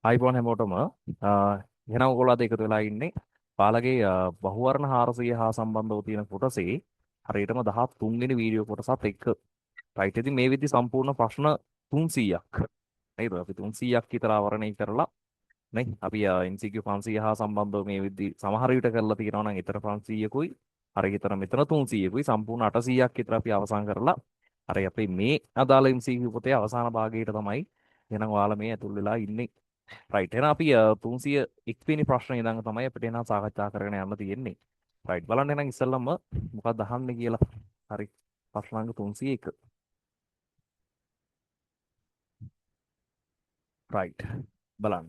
ආයිබෝන් හැමෝටම එහෙනම් ඔයගොල්ලෝ අද එකතු වෙලා ඉන්නේ පාලගේ බහුවර්ණ 400 හා සම්බන්ධව තියෙන කොටසේ හරියටම 13 වෙනි වීඩියෝ කොටසත් එක්ක රයිට් ඉතින් මේ විදි සම්පූර්ණ ප්‍රශ්න 300ක් නේද අපි 300ක් විතර ආවරණය කරලා නේ අපි MCQ 500 හා සම්බන්ධව මේ විදි සමහර විට කරලා තියෙනවා නම් ඊතර 500කුයි හරිය ඊතර මෙතන 300කුයි සම්පූර්ණ 800ක් විතර අපි අවසන් කරලා හරි අපි මේ අදාළ MCQ පොතේ අවසාන භාගයට තමයි එහෙනම් ඔයාලා මේ ඇතුල් වෙලා ඉන්නේ රයිට් එහෙනම් අපි 301 වෙනි ප්‍රශ්නේ ඉඳන් තමයි අපිට එහෙනම් සාකච්ඡා කරගෙන යන්න තියෙන්නේ. රයිට් බලන්න එහෙනම් ඉස්සෙල්ලම මොකක්ද අහන්නේ කියලා. හරි ප්‍රශ්නාංග 301. රයිට් බලන්න.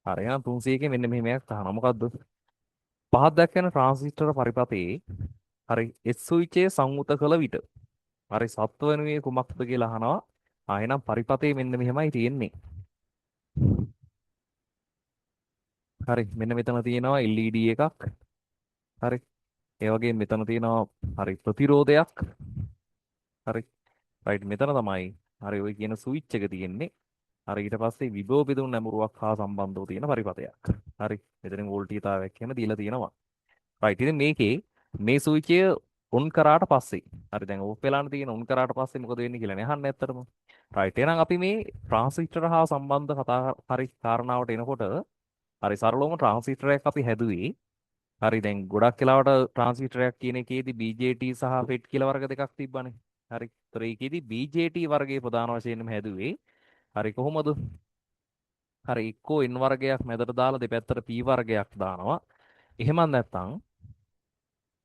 හරි එහෙනම් 301 මෙන්න මෙහෙම එකක් අහනවා. මොකද්ද? පහත් දැක්වෙන ට්‍රාන්සිස්ටර් පරිපථයේ හරි S ස්විචයේ සංවෘත කළ විට හරි සත්ව වෙනුවේ කුමක්ද කියලා අහනවා. එහෙනම් පරිපථයේ මෙන්න මෙහෙමයි තියෙන්නේ. හරි මෙන්න මෙතන තියෙනවා LED එකක්. හරි ඒ වගේම මෙතන තියෙනවා හරි ප්‍රතිරෝධයක්. හරි රයිට් මෙතන තමයි හරි ඔය කියන ස්විච් එක තියෙන්නේ. හරි ඊට පස්සේ විභව බෙදුම් නැඹුරුවක් හා සම්බන්ධව තියෙන පරිපථයක්. හරි මෙතනින් වෝල්ටීයතාවයක් එහෙම දීලා තියෙනවා. රයිට් ඉතින් මේකේ මේ ස්විචය ඔන් කරාට පස්සේ හරි දැන් ඕෆ් වෙලාන තියෙන ඔන් කරාට පස්සේ මොකද වෙන්නේ කියලා නේ අහන්න ඇත්තටම. රයිට් එහෙනම් අපි මේ ට්‍රාන්සිස්ටර් හා සම්බන්ධ කතා හරි කාරණාවට එනකොට හරි සරලවම ට්‍රාන්සිස්ටරයක් අපි හැදුවේ හරි දැන් ගොඩක් වෙලාවට ට්‍රාන්සිස්ටරයක් කියන එකේදී BJT සහ FET කියලා වර්ග දෙකක් තිබ්බනේ. හරි. ඒතර ඒකේදී BJT වර්ගයේ ප්‍රධාන වශයෙන්ම හැදුවේ හරි කොහොමද? හරි එක්කෝ N වර්ගයක් මැදට දාලා දෙපැත්තට P වර්ගයක් දානවා. එහෙම නැත්නම්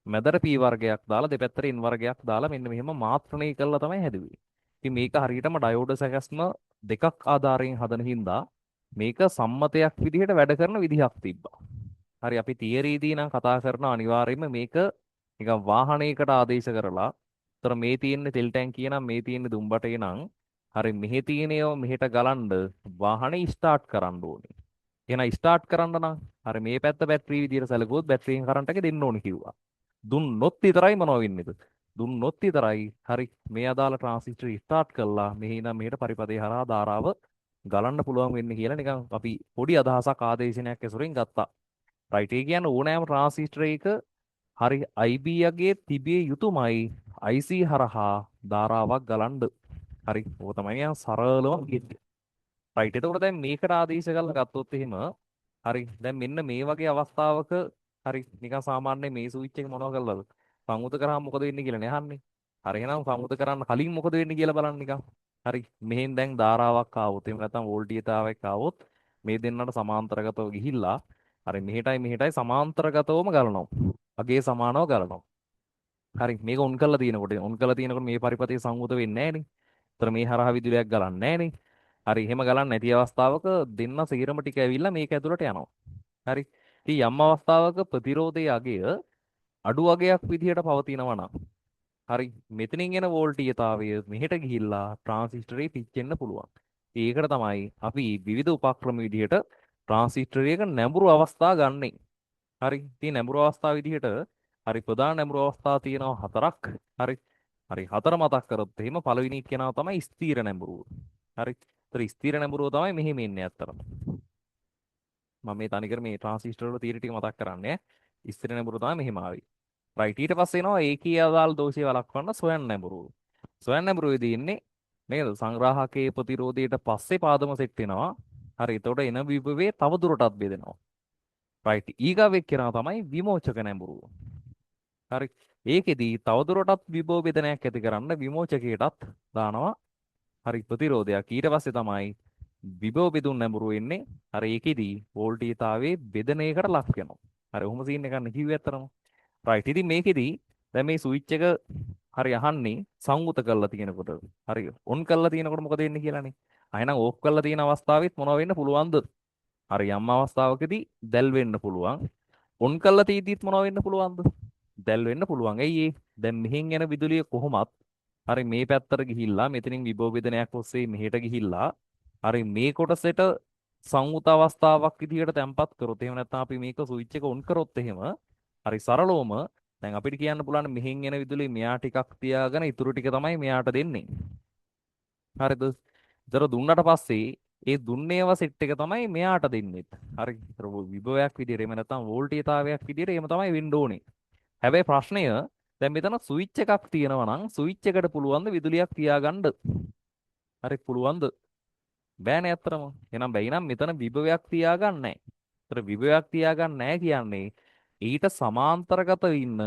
මැදට P වර්ගයක් දාලා දෙපැත්තට N වර්ගයක් දාලා මෙන්න මෙහෙම මාත්‍රණය කළා තමයි හැදුවේ. ඉතින් මේක හරියටම ඩයෝඩ සැකස්ම දෙකක් ආධාරයෙන් හදන හින්දා මේක සම්මතයක් විදිහට වැඩ කරන විදිහක් තිබ්බා. හරි අපි තියරීදී නම් කතා කරන අනිවාර්යයෙන්ම මේක නිකන් වාහනයකට ආදේශ කරලා ତර මේ තියෙන්නේ තෙල් ටැංකිය නම් මේ තියෙන්නේ දුම්බටේ නම් හරි මෙහි තියෙනේව මෙහෙට ගලන්න වාහනේ ස්ටාර්ට් කරන්න ඕනේ. එහෙනම් ස්ටාර්ට් කරන්න නම් හරි මේ පැත්ත බැටරි විදියට සැලකුවොත් බැටරියෙන් කරන්ට් එක දෙන්න ඕනේ කිව්වා. දුන්නොත් විතරයි මොනව වෙන්නේද? දුන්නොත් විතරයි හරි මේ අදාළ ට්‍රාන්සිස්ටර් ස්ටාර්ට් කළා මෙහි ඉඳන් මෙහෙට පරිපථය හරහා ධාරාව ගලන්න පුළුවන් වෙන්නේ කියලා නිකන් අපි පොඩි අදහසක් ආදේශනයක් ඇසුරින් ගත්තා. රයිට් ඒ කියන්නේ ඕනෑම ට්‍රාන්සිස්ටර් එක හරි IB යගේ තිබිය යුතුමයි IC හරහා ධාරාවක් ගලන්න. හරි ඕක තමයි නිකන් සරලවම කියන්නේ. රයිට් එතකොට දැන් මේකට ආදේශ කරලා ගත්තොත් එහෙම හරි දැන් මෙන්න මේ වගේ අවස්ථාවක හරි නිකන් සාමාන්‍ය මේ ස්විච් එක මොනව කළාද සංවෘත කරාම මොකද වෙන්නේ කියලා නේ අහන්නේ. හරි එහෙනම් සංවෘත කරන්න කලින් මොකද වෙන්නේ කියලා බලන්න නිකන්. හරි මෙහෙන් දැන් ධාරාවක් ආවොත් එහෙම නැත්නම් වෝල්ටීයතාවයක් ආවොත් මේ දෙන්නට සමාන්තරගතව ගිහිල්ලා හරි මෙහෙටයි සමාන්තරගතවම ගලනවා. අගේ සමානව ගලනවා. හරි මේක ඔන් කරලා තියෙනකොට මේ පරිපථයේ සංවෘත වෙන්නේ නැහැ නේ. ඒතර මේ හරහා විදුලියක් ගලන්නේ නැහැ නේ. හරි එහෙම ගලන්නේ නැති අවස්ථාවක දෙන්න සීරම ටික ඇවිල්ලා මේක ඇතුළට යනවා. හරි. ඉතින් යම් අවස්ථාවක ප්‍රතිරෝධයේ අගය අඩු අගයක් විදිහට පවතිනවා නම් හරි මෙතනින් එන වෝල්ටීයතාවය මෙහෙට ගිහිල්ලා ට්‍රාන්සිස්ටරේ පිච්චෙන්න පුළුවන්. ඒකට තමයි අපි විවිධ උපක්‍රම විදිහට ට්‍රාන්සිස්ටරයක නැඹුරු අවස්ථා ගන්නෙ. හරි. ඉතින් නැඹුරු අවස්ථා විදිහට හරි ප්‍රධාන නැඹුරු අවස්ථා තියෙනවා හතරක්. හරි. හරි හතර මතක් කරොත් එහෙම පළවෙනි කෙනාව තමයි ස්ථීර නැඹුරුව. හරි. ඒතර ස්ථීර නැඹුරුව තමයි මෙහෙම එන්නේ අත්‍තරම. මම මේ තනිකර මේ ට්‍රාන්සිස්ටර් වල තීර ටික මතක් කරන්නේ. ස්ථීර නැඹුරුව තමයි මෙහෙම ආවේ. රයිට් ඊට පස්සේ එනවා ඒකී අදාළ දෝෂය වළක්වන්න සොයන්න නැඹුරුව. සොයන්න නැඹුරුවේදී ඉන්නේ නේද සංග්‍රාහකයේ ප්‍රතිරෝධයට පස්සේ පාදම සෙට් වෙනවා. හරි. එතකොට එන විභවයේ තව දුරටත් බෙදෙනවා. රයිට් ඊගාව එක්කෙනා තමයි විමෝචක නැඹුරුව. හරි. ඒකෙදී තවදුරටත් විභව බෙදනයක් ඇති කරන්න විමෝචකයටත් දානවා හරි ප්‍රතිරෝධයක්. ඊට පස්සේ තමයි විභව බෙදුම් නැඹුරුව එන්නේ. හරි ඒකෙදී වෝල්ටීයතාවයේ බෙදණයකට ලක් වෙනවා. හරි ඔහොම සීන් එකක් නේ කිව්වේ අතරම. රයිට්. ඉතින් මේකෙදී දැන් මේ ස්විච් එක හරි අහන්නේ සංවෘත කරලා තියෙනකොට. හරි ඔන් කරලා තියෙනකොට මොකද වෙන්නේ කියලානේ. එහෙනම් ඕෆ් කරලා තියෙන අවස්ථාවෙත් මොනව වෙන්න පුළුවන්ද? හරි යම් අවස්ථාවකදී දැල් වෙන්න පුළුවන්. ඔන් කරලා තියෙද්දිත් මොනව වෙන්න පුළුවන්ද? දැල් වෙන්න පුළුවන්. ඇයි ඒ? දැන් මෙහෙන් එන විදුලිය කොහොමත් හරි මේ පැත්තට ගිහිල්ලා මෙතනින් විභව බෙදනයක් ඔස්සේ මෙහෙට ගිහිල්ලා හරි මේ කොටසට සංවෘත අවස්ථාවක් විදිහට තැම්පත් කරොත් එහෙම නැත්නම් අපි මේක ස්විච් එක ඔන් කරොත් එහෙම හරි සරලවම දැන් අපිට කියන්න පුළුවන් මෙහෙන් එන විදුලිය මෙයා ටිකක් තියාගෙන ඉතුරු ටික තමයි මෙයාට දෙන්නේ. හරිද? ඒතර දුන්නට පස්සේ ඒ දුන්නේව සෙට් එක තමයි මෙයාට දෙන්නේ. හරි. ඒතර විභවයක් විදියට එහෙම නැත්නම් වෝල්ටේජතාවයක් විදියට එහෙම තමයි වෙන්න ඕනේ. හැබැයි ප්‍රශ්නය දැන් මෙතන ස්විච් එකක් තියෙනවා නම් ස්විච් එකට පුළුවන් ද විදුලියක් තියාගන්න? හරි පුළුවන්ද? බෑනේ අත්‍තරම. එහෙනම් බැයි නම් මෙතන විභවයක් තියාගන්න නැහැ. ඒතර විභවයක් තියාගන්න නැහැ කියන්නේ ඊට සමාන්තරගත ඉන්න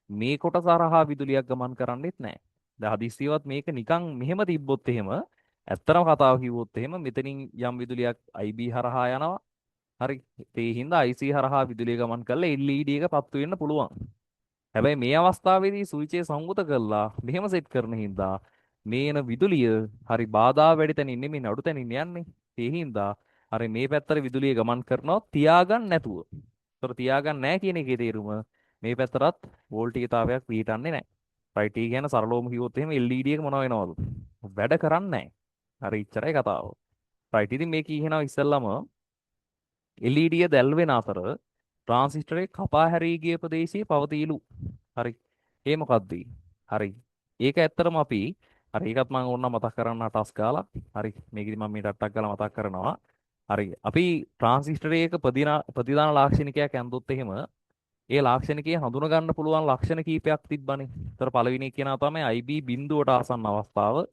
මේ කොටස හරහා විදුලියක් ගමන් කරන්නේත් නැහැ. දැන් හදිස්සියවත් මේක නිකන් මෙහෙම තිබ්බොත් එහෙම ඇත්තරම කතාව කිව්වොත් එහෙම මෙතනින් යම් විදුලියක් IB හරහා යනවා. හරි. ඒ හින්දා IC හරහා විදුලිය ගමන් කරලා LED එක පත්තු වෙන්න පුළුවන්. හැබැයි මේ අවස්ථාවේදී ස්විචය සංවෘත කරලා මෙහෙම සෙට් කරන හින්දා මේ එන විදුලිය හරි බාධා වැඩි තැනින් නෙමෙයි නඩු තැනින් යන්නේ. ඒ හින්දා හරි මේ පැත්තට විදුලිය ගමන් කරනවා තියාගන්න නැතුව. ඒතර තියාගන්න නැහැ කියන එකේ තේරුම මේ පැත්තටත් වෝල්ටේජතාවයක් පිටන්නේ නැහැ. රයිට් ඒ කියන්නේ සරලවම කිව්වොත් එහෙම LED එක මොනව වෙනවද? වැඩ කරන්නේ නැහැ. හරි ඉච්චරයි කතාව. රයිට් ඉතින් මේ කියනවා ඉස්සෙල්ලම LED දැල් වෙන අතර ට්‍රාන්සිස්ටරේ කපා හැරී ගිය ප්‍රදේශයේ පවතීලු. හරි. ඒ මොකද්ද? හරි. ඒක ඇත්තටම අපි හරි ඒකත් මම ඕනනම් මතක් කරන්න ටස් ගාලා. හරි. මේකෙදි මම මේ ටක් ගාලා මතක් කරනවා. හරි. අපි ට්‍රාන්සිස්ටරයක ප්‍රතිදාන ලාක්ෂණිකයක් ඇඳුත් එහෙම ඒ ලාක්ෂණිකයේ හඳුන ගන්න පුළුවන් ලක්ෂණ කීපයක් තිබ්බනේ. ඒතර පළවෙනි එක කියනවා තමයි IB බිඳුවට ආසන්න අවස්ථාව.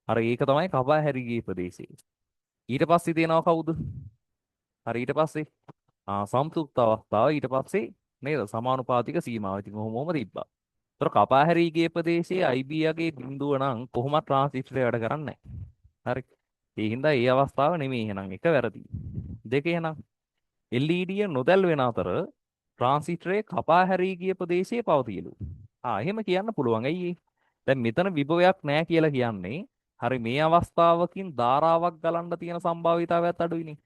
හරි ඒක තමයි කපා හැරී ගිය ප්‍රදේශය. ඊට පස්සේ තියෙනවා කවුද? හරි ඊට පස්සේ සම්තෘප්ත අවස්ථාව ඊට පස්සේ නේද සමානුපාතික සීමාව. ඉතින් ඔහොමම තිබ්බා. ඒතර කපා හැරී ගිය ප්‍රදේශයේ IB යගේ බිඳුව නම් කොහොමත් ට්‍රාන්සිස්ටරය වැඩ කරන්නේ නැහැ. හරි. ඒ හින්දා ඒ අවස්ථාව නෙමෙයි එහෙනම් එක වැරදි. දෙක එහෙනම් LED නොදැල් වෙන අතර ට්‍රාන්සිස්ටරේ කපා හැරී ගිය ප්‍රදේශයේ පවතියලු. එහෙම කියන්න පුළුවන්. ඇයි ඒ? දැන් මෙතන විභවයක් නැහැ කියලා කියන්නේ හරි මේ අවස්ථාවකින් ධාරාවක් ගලන්න තියෙන සම්භාවිතාවයත් අඩුයිනේ.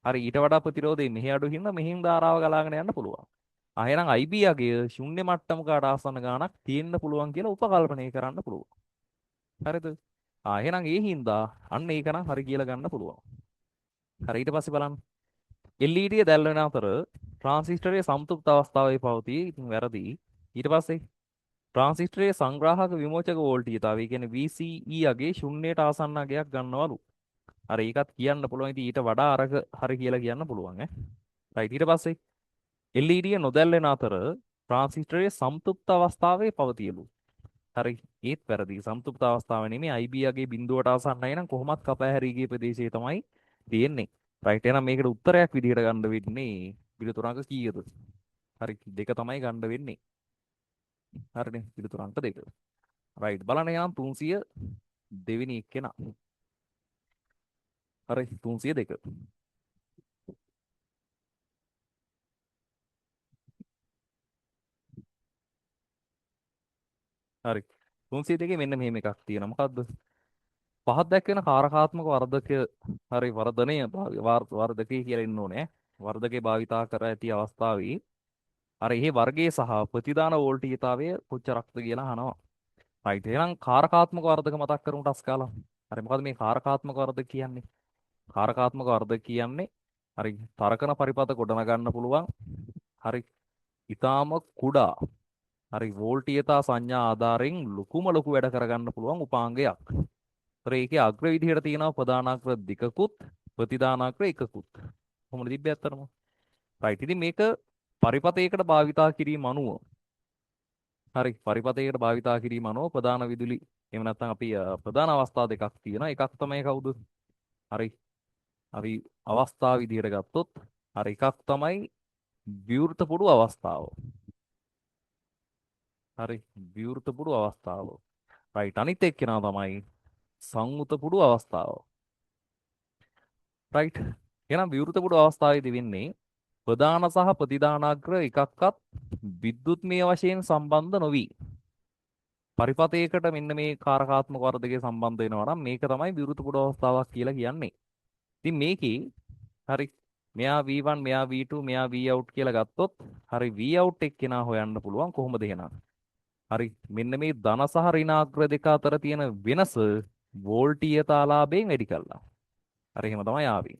හරි ඊට වඩා ප්‍රතිරෝධය මෙහි අඩු හින්දා මෙහින් ධාරාව ගලාගෙන යන්න පුළුවන්. එහෙනම් IB යගේ ශුන්‍ය මට්ටමකට ආසන්න ගාණක් තියෙන්න පුළුවන් කියලා උපකල්පනය කරන්න පුළුවන්. හරිද? එහෙනම් ඒ හින්දා අන්න ඒක නම් හරි කියලා ගන්න පුළුවන්. හරි ඊට පස්සේ බලන්න. LED දැල් වෙන අතර ට්‍රාන්සිස්ටරයේ සම්තෘප්ත අවස්ථාවේ පවතී. ඉතින් වැරදි. ඊට පස්සේ ට්‍රාන්සිස්ටරයේ සංග්‍රාහක විමෝචක වෝල්ටේජතාවය කියන්නේ VCE යගේ ශුන්‍යයට ආසන්න අගයක් ගන්නවලු. හරි ඒකත් කියන්න පුළුවන්. ඉතින් ඊට වඩා අරක හරි කියලා කියන්න පුළුවන් ඈ. රයිට් ඊට පස්සේ LED නොදැල්වෙන අතර ට්‍රාන්සිස්ටරයේ සම්තෘප්ත අවස්ථාවේ පවතියලු. හරි ඒත් වැරදි. සම්තෘප්ත අවස්ථාව නෙමෙයි IB යගේ බිඳුවට ආසන්නයි නම් කොහොමත් කපා හැරී ගිය ප්‍රදේශයේ තමයි තියෙන්නේ. රයිට් එහෙනම් මේකට උත්තරයක් විදිහට ගන්න වෙන්නේ පිළිතුරක කීයද? හරි දෙක තමයි ගන්න වෙන්නේ. හරිනේ පිළිතුරක දෙක. රයිට් බලන්න එහෙනම් 300 දෙවෙනි එක්කෙනා. හරි 302. හරි 302 මෙන්න මෙහෙම එකක් තියෙනවා. මොකද්ද? පහත් දැක්වෙන කාරකාත්මක වර්ධකය හරි වර්ධනය වර්ධකය කියලා ඉන්න ඕනේ. වර්ධකේ භාවිතා කර ඇති අවස්ථාවේ අර එහි වර්ගයේ සහ ප්‍රතිදාන වෝල්ටීයතාවය කොච්චරක්ද කියලා අහනවා. රයිට් එහෙනම් කාරකාත්මක වර්ධක මතක් කරමු ටස් කාලා. හරි මොකද මේ කාරකාත්මක වර්ධක කියන්නේ? කාරකාත්මක වර්ධක කියන්නේ හරි තරකන පරිපත ගොඩන ගන්න පුළුවන්. හරි ඊටාම කුඩා හරි වෝල්ටීයතා සංඥා ආධාරයෙන් ලොකු වැඩ කරගන්න පුළුවන් උපාංගයක්. ඒතර ඒකේ අග්‍ර විදිහට තියෙනවා ප්‍රධානාග්‍ර දෙකකුත් ප්‍රතිදානාග්‍ර එකකුත්. කොහොමද තිබ්බේ අත්තරම? රයිට් ඉතින් මේක පරිපතයකට භාවිතා කිරීම අනුව හරි පරිපතයකට භාවිතා කිරීම අනුව ප්‍රධාන විදුලි එහෙම නැත්නම් අපි ප්‍රධාන අවස්ථා දෙකක් තියෙනවා. එකක් තමයි කවුද? හරි අපි අවස්ථා විදිහට ගත්තොත් හරි එකක් තමයි විවෘත පුඩු අවස්ථාව. හරි විවෘත පුඩු අවස්ථාව. රයිට් අනිත් එක්කෙනා තමයි සංවෘත පුඩු අවස්ථාව. රයිට් එහෙනම් විවෘත පුඩු අවස්ථාවේදී වෙන්නේ ප්‍රධාන සහ ප්‍රතිදානාග්‍ර එකක්වත් විද්‍යුත්මය වශයෙන් සම්බන්ධ නොවි. පරිපතයකට මෙන්න මේ කාරකාත්මක වර්ධකයේ සම්බන්ධ වෙනවා නම් මේක තමයි විවෘත පුඩු අවස්ථාවක් කියලා කියන්නේ. ඉතින් මේකේ හරි මෙයා V1 මෙයා V2 මෙයා Vout කියලා ගත්තොත් හරි Vout එක්කෙනා හොයන්න පුළුවන් කොහොමද එහෙනම්? හරි මෙන්න මේ ධන සහ ඍණාග්‍ර දෙක අතර තියෙන වෙනස වෝල්ටීයතාලාභයෙන් වැඩි කළා. හරි එහෙම තමයි ආවේ.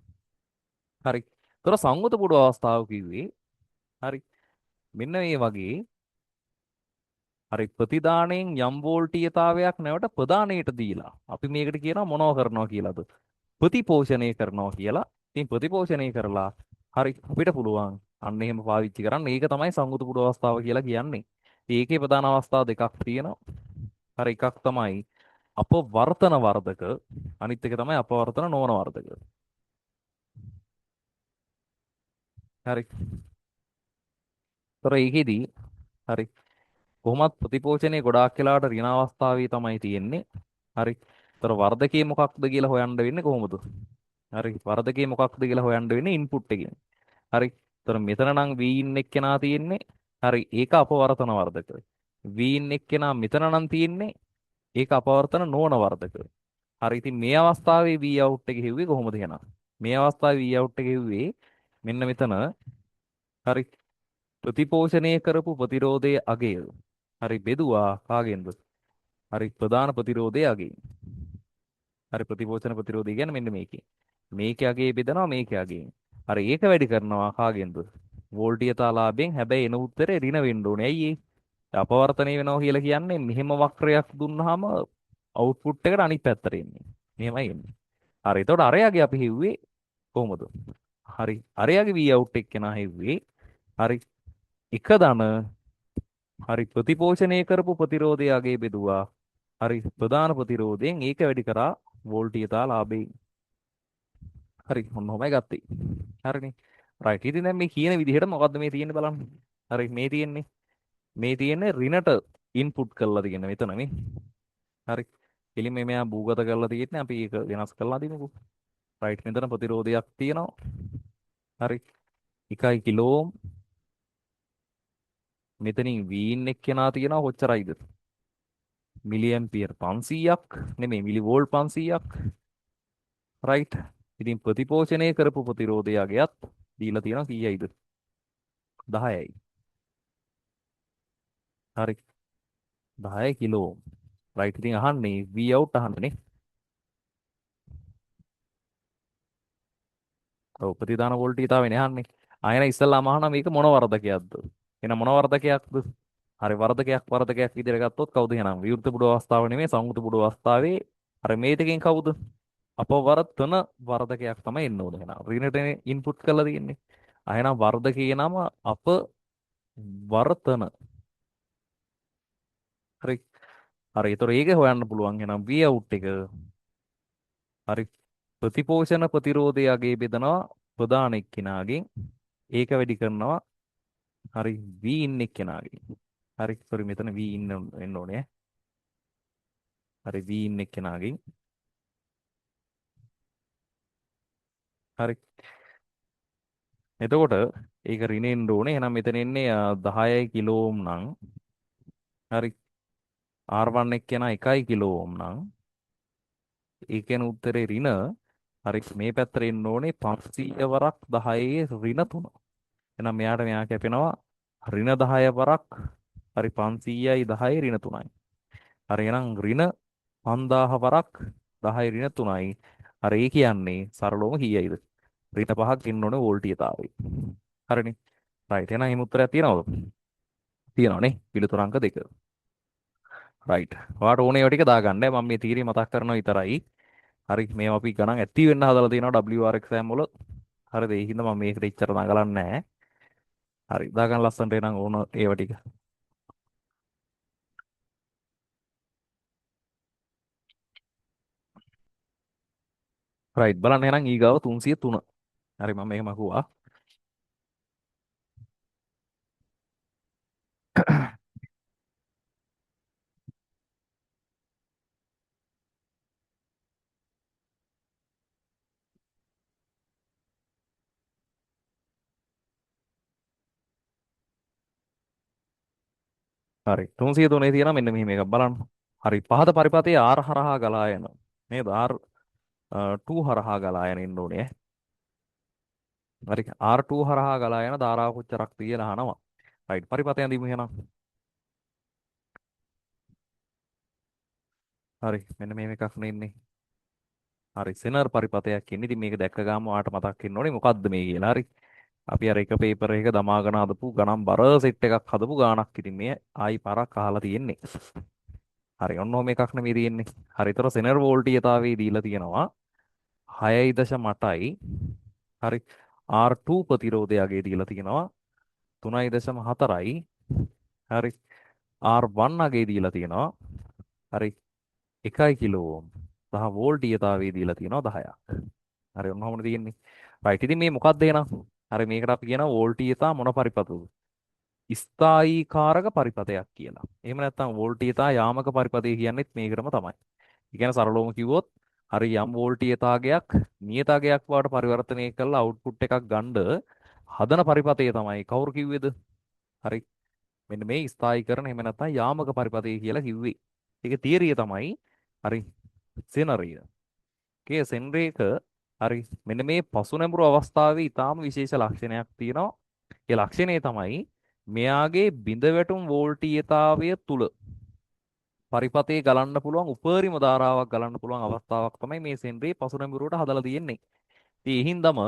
හරි. ඒතර සංවෘත පුඩු අවස්ථාව කිව්වේ හරි මෙන්න මේ වගේ හරි ප්‍රතිදාණයෙන් යම් වෝල්ටීයතාවයක් නැවට ප්‍රදාණයට දීලා අපි මේකට කියනවා මොනව කරනවා කියලාද? ප්‍රතිපෝෂණය කරනවා කියලා. ඉතින් ප්‍රතිපෝෂණය කරලා හරි අපිට පුළුවන් අන්න එහෙම පාවිච්චි කරන්න. ඒක තමයි සංගුතු පුඩු අවස්ථාව කියලා කියන්නේ. ඒකේ ප්‍රධාන අවස්ථා දෙකක් තියෙනවා. හරි එකක් තමයි අපවර්තන වර්ධක, අනිත් එක තමයි අපවර්තන නොවන වර්ධක. හරි. ඒතර ඒකෙදී හරි කොහොමත් ප්‍රතිපෝෂණයේ ගොඩාක් වෙලාවට ඍණ අවස්ථාවේ තමයි තියෙන්නේ. හරි. ඒතර වර්ධකයේ මොකක්ද කියලා හොයන්න වෙන්නේ කොහොමද? හරි. වර්ධකයේ මොකක්ද කියලා හොයන්න වෙන්නේ ඉන්පුට් එකෙන්. හරි. ඒතර මෙතන නම් Vin එක්කෙනා තියෙන්නේ. හරි. ඒක අපවර්තන වර්ධක. Vin එක්කෙනා මෙතන නම් තියෙන්නේ. ඒක අපවර්තන නොවන වර්ධක. හරි. ඉතින් මේ අවස්ථාවේ Vout එක හෙව්වේ කොහොමද එහෙනම්? මේ අවස්ථාවේ Vout එක හෙව්වේ මෙන්න මෙතන. හරි. ප්‍රතිපෝෂණය කරපු ප්‍රතිරෝධයේ අගය. හරි බෙදුවා කාගෙන්ද? හරි ප්‍රධාන ප්‍රතිරෝධයේ අගයෙන්. හරි ප්‍රතිපෝෂණ ප්‍රතිරෝධය කියන්නේ මෙන්න මේකේ. මේකේ අගේ බෙදනවා මේකේ අගයෙන්. හරි ඒක වැඩි කරනවා කාගෙන්ද? වෝල්ටීයතාලාභයෙන්. හැබැයි එන උත්තරේ ඍණ වෙන්න ඕනේ. ඇයි ඒ? අපවර්තනය වෙනවා කියලා කියන්නේ මෙහෙම වක්‍රයක් දුන්නාම අවුට්පුට් එකට අනිත් පැත්තට එන්නේ. මෙහෙමයි එන්නේ. හරි එතකොට අරයාගේ අපි හිව්වේ කොහොමද? හරි අරයාගේ V out එක කෙනා හිව්වේ හරි එක ධන හරි ප්‍රතිපෝෂණය කරපු ප්‍රතිරෝධය අගේ බෙදුවා. හරි ප්‍රධාන ප්‍රතිරෝධයෙන් ඒක වැඩි කරා වෝල්ටීයතා ලාභයෙන්. හරි ඔන්න ඔහමයි ගත්තේ. හරිනේ. රයිට්. ඉතින් දැන් මේ කියන විදිහට මොකද්ද මේ තියෙන්නේ බලන්න. හරි මේ තියෙන්නේ. මේ තියෙන්නේ ඍණට ඉන්පුට් කරලා තියෙන මෙතන නේ. හරි. එලින් මේ මෙයා භූගත කරලා තියෙන්නේ අපි ඒක වෙනස් කරලා දිමුකෝ. රයිට් මෙතන ප්‍රතිරෝධයක් තියෙනවා. හරි. 1 කිලෝ ඕම්. මෙතනින් වීන් එක්කෙනා තියෙනවා කොච්චරයිද? මිලි ඇම්පියර් 500ක් නෙමෙයි මිලි වෝල්ට් 500ක්. රයිට්. ඉතින් ප්‍රතිපෝෂණය කරපු ප්‍රතිරෝධයගේත් දීලා තියෙනවා කීයයිද? 10යි. හරි. 10 කිලෝ ඕම්. රයිට්. ඉතින් අහන්නේ V out අහන්නනේ. ඔව් ප්‍රතිදාන වෝල්ටීයතාවනේ අහන්නේ. ආයෙන ඉස්සල්ලාම අහනවා මේක මොන වර්ධකයක්ද? එන මොන වර්ධකයක්ද? හරි වර්ධකයක් විදිහට ගත්තොත් කවුද එහෙනම්? විවෘත බුඩු අවස්ථාව නෙමෙයි සංවෘත බුඩු අවස්ථාවේ අර මේ දෙකෙන් කවුද? අපවර්තන වර්ධකයක් තමයි එන්න ඕනේ එහෙනම්. ඍණට ඉන්පුට් කරලා තියෙන්නේ. එහෙනම් වර්ධකයේ නම අපවර්තන. හරි. හරි. ඒතර ඒක හොයන්න පුළුවන් එහෙනම් V out එක. හරි. ප්‍රතිපෝෂණ ප්‍රතිරෝධයගේ බෙදනවා ප්‍රධාන එක්කිනාගෙන්. ඒක වැඩි කරනවා හරි V in එක්කෙනාගෙන්. හරි සෝරි මෙතන V in එන්න ඕනේ. හරි V in එක්කෙනාගෙන්. හරි. එතකොට ඒක රිනෙන්න ඕනේ. එහෙනම් මෙතන එන්නේ 10 කිලෝ ඕම් නම් හරි R1 එක්කෙනා 1 කිලෝ ඕම් නම් ඒකෙන උත්තරේ රින හරි මේ පැත්තට එන්න ඕනේ 500 වරක් 10 රින 3. එහෙනම් මෙයා කැපෙනවා රින 10 වරක් හරි 500යි 10 රින 3යි. හරි එහෙනම් රින 5000 වරක් 10 රින 3යි. හරි ඒ කියන්නේ සරලවම කීයයිද? රින 5ක් එන්න ඕනේ වෝල්ටීයතාවය. හරිනේ. රයිට්. එහෙනම් එහෙම උත්තරයක් තියනවද? තියනවනේ. පිළිතුරු අංක 2. රයිට්. ඔයාලට ඕනේ ඒවා ටික දාගන්න. මම මේ තීරිය මතක් කරනවා විතරයි. හරි මේවා අපි ගණන් ඇති වෙන්න හදලා තියෙනවා WR exam වල. හරිද? ඒ හින්දා මම මේකට ඉච්චර නගලන්නේ නැහැ. හරි. දාගන්න ලස්සනට එනං ඕන ඒවා ටික. රයිට්. බලන්න එහෙනම් ඊගාව 303. හරි මම මේක මකුවා. හරි 303 තියෙනවා මෙන්න මෙහෙම එකක් බලන්න. හරි පහත පරිපතයේ R හරහා ගලා යන නේද? R2 හරහා ගලා යන ඉන්න ඕනේ. හරි R2 හරහා ගලා යන ධාරාව කොච්චරක් කියලා අහනවා. රයිට් පරිපතය අඳිමු එහෙනම්. හරි මෙන්න මෙහෙම එකක් නේ ඉන්නේ. හරි සෙනර් පරිපතයක් ඉන්නේ. ඉතින් මේක දැක්ක ගාම ඔයාලට මතක් වෙන්න ඕනේ මොකද්ද මේ කියලා. හරි අපි අර එක පේපර් එකක දමාගෙන හදපු ගණන් බර සෙට් එකක් හදපු ගාණක් ඉතින් මේ ආයි පාරක් අහලා තියෙන්නේ. හරි ඔන්න ඔහොම එකක් නෙමෙයි තියෙන්නේ. හරිතර සෙනර් වෝල්ටීයතාවයේ දීලා තියෙනවා 6.8යි. හරි R2 ප්‍රතිරෝධයගේ දීලා තියෙනවා 3.4යි. හරි R1 අගේ දීලා තියෙනවා. හරි 1 කිලෝ ඕම්. සහ වෝල්ටීයතාවයේ දීලා තියෙනවා 10ක්. හරි ඔන්න ඔහොමද තියෙන්නේ. රයිට් ඉතින් මේ මොකක්ද එහෙනම්? හරි මේකට අපි කියනවා වෝල්ටීයතා මොන පරිපථද? ස්ථායීකාරක පරිපථයක් කියලා. එහෙම නැත්නම් වෝල්ටීයතා යාමක පරිපථය කියන්නේත් මේකටම තමයි. ඒ කියන්නේ සරලවම කිව්වොත් හරි යම් වෝල්ටීයතාවයක් නියතාවයක් බවට පරිවර්තනය කරලා අවුට්පුට් එකක් ගන්න හදන පරිපථය තමයි කවුරු කිව්වේද? හරි මෙන්න මේ ස්ථායීකරණ එහෙම නැත්නම් යාමක පරිපථය කියලා කිව්වේ. ඒකේ තියරිය තමයි හරි සෙනරිය. කේ සෙනරේක හරි මෙන්න මේ පසු නැඹුරු අවස්ථාවේ ඊටාම විශේෂ ලක්ෂණයක් තියෙනවා. ඒ ලක්ෂණය තමයි මෙයාගේ බිඳ වැටුම් වෝල්ටීයතාවය තුල පරිපතේ ගලන්න පුළුවන් උපරිම ධාරාවක් ගලන්න පුළුවන් අවස්ථාවක් තමයි මේ සෙන්රේ පසු නැඹුරුවට හදලා තියෙන්නේ. ඉතින් ඒ හින්දාම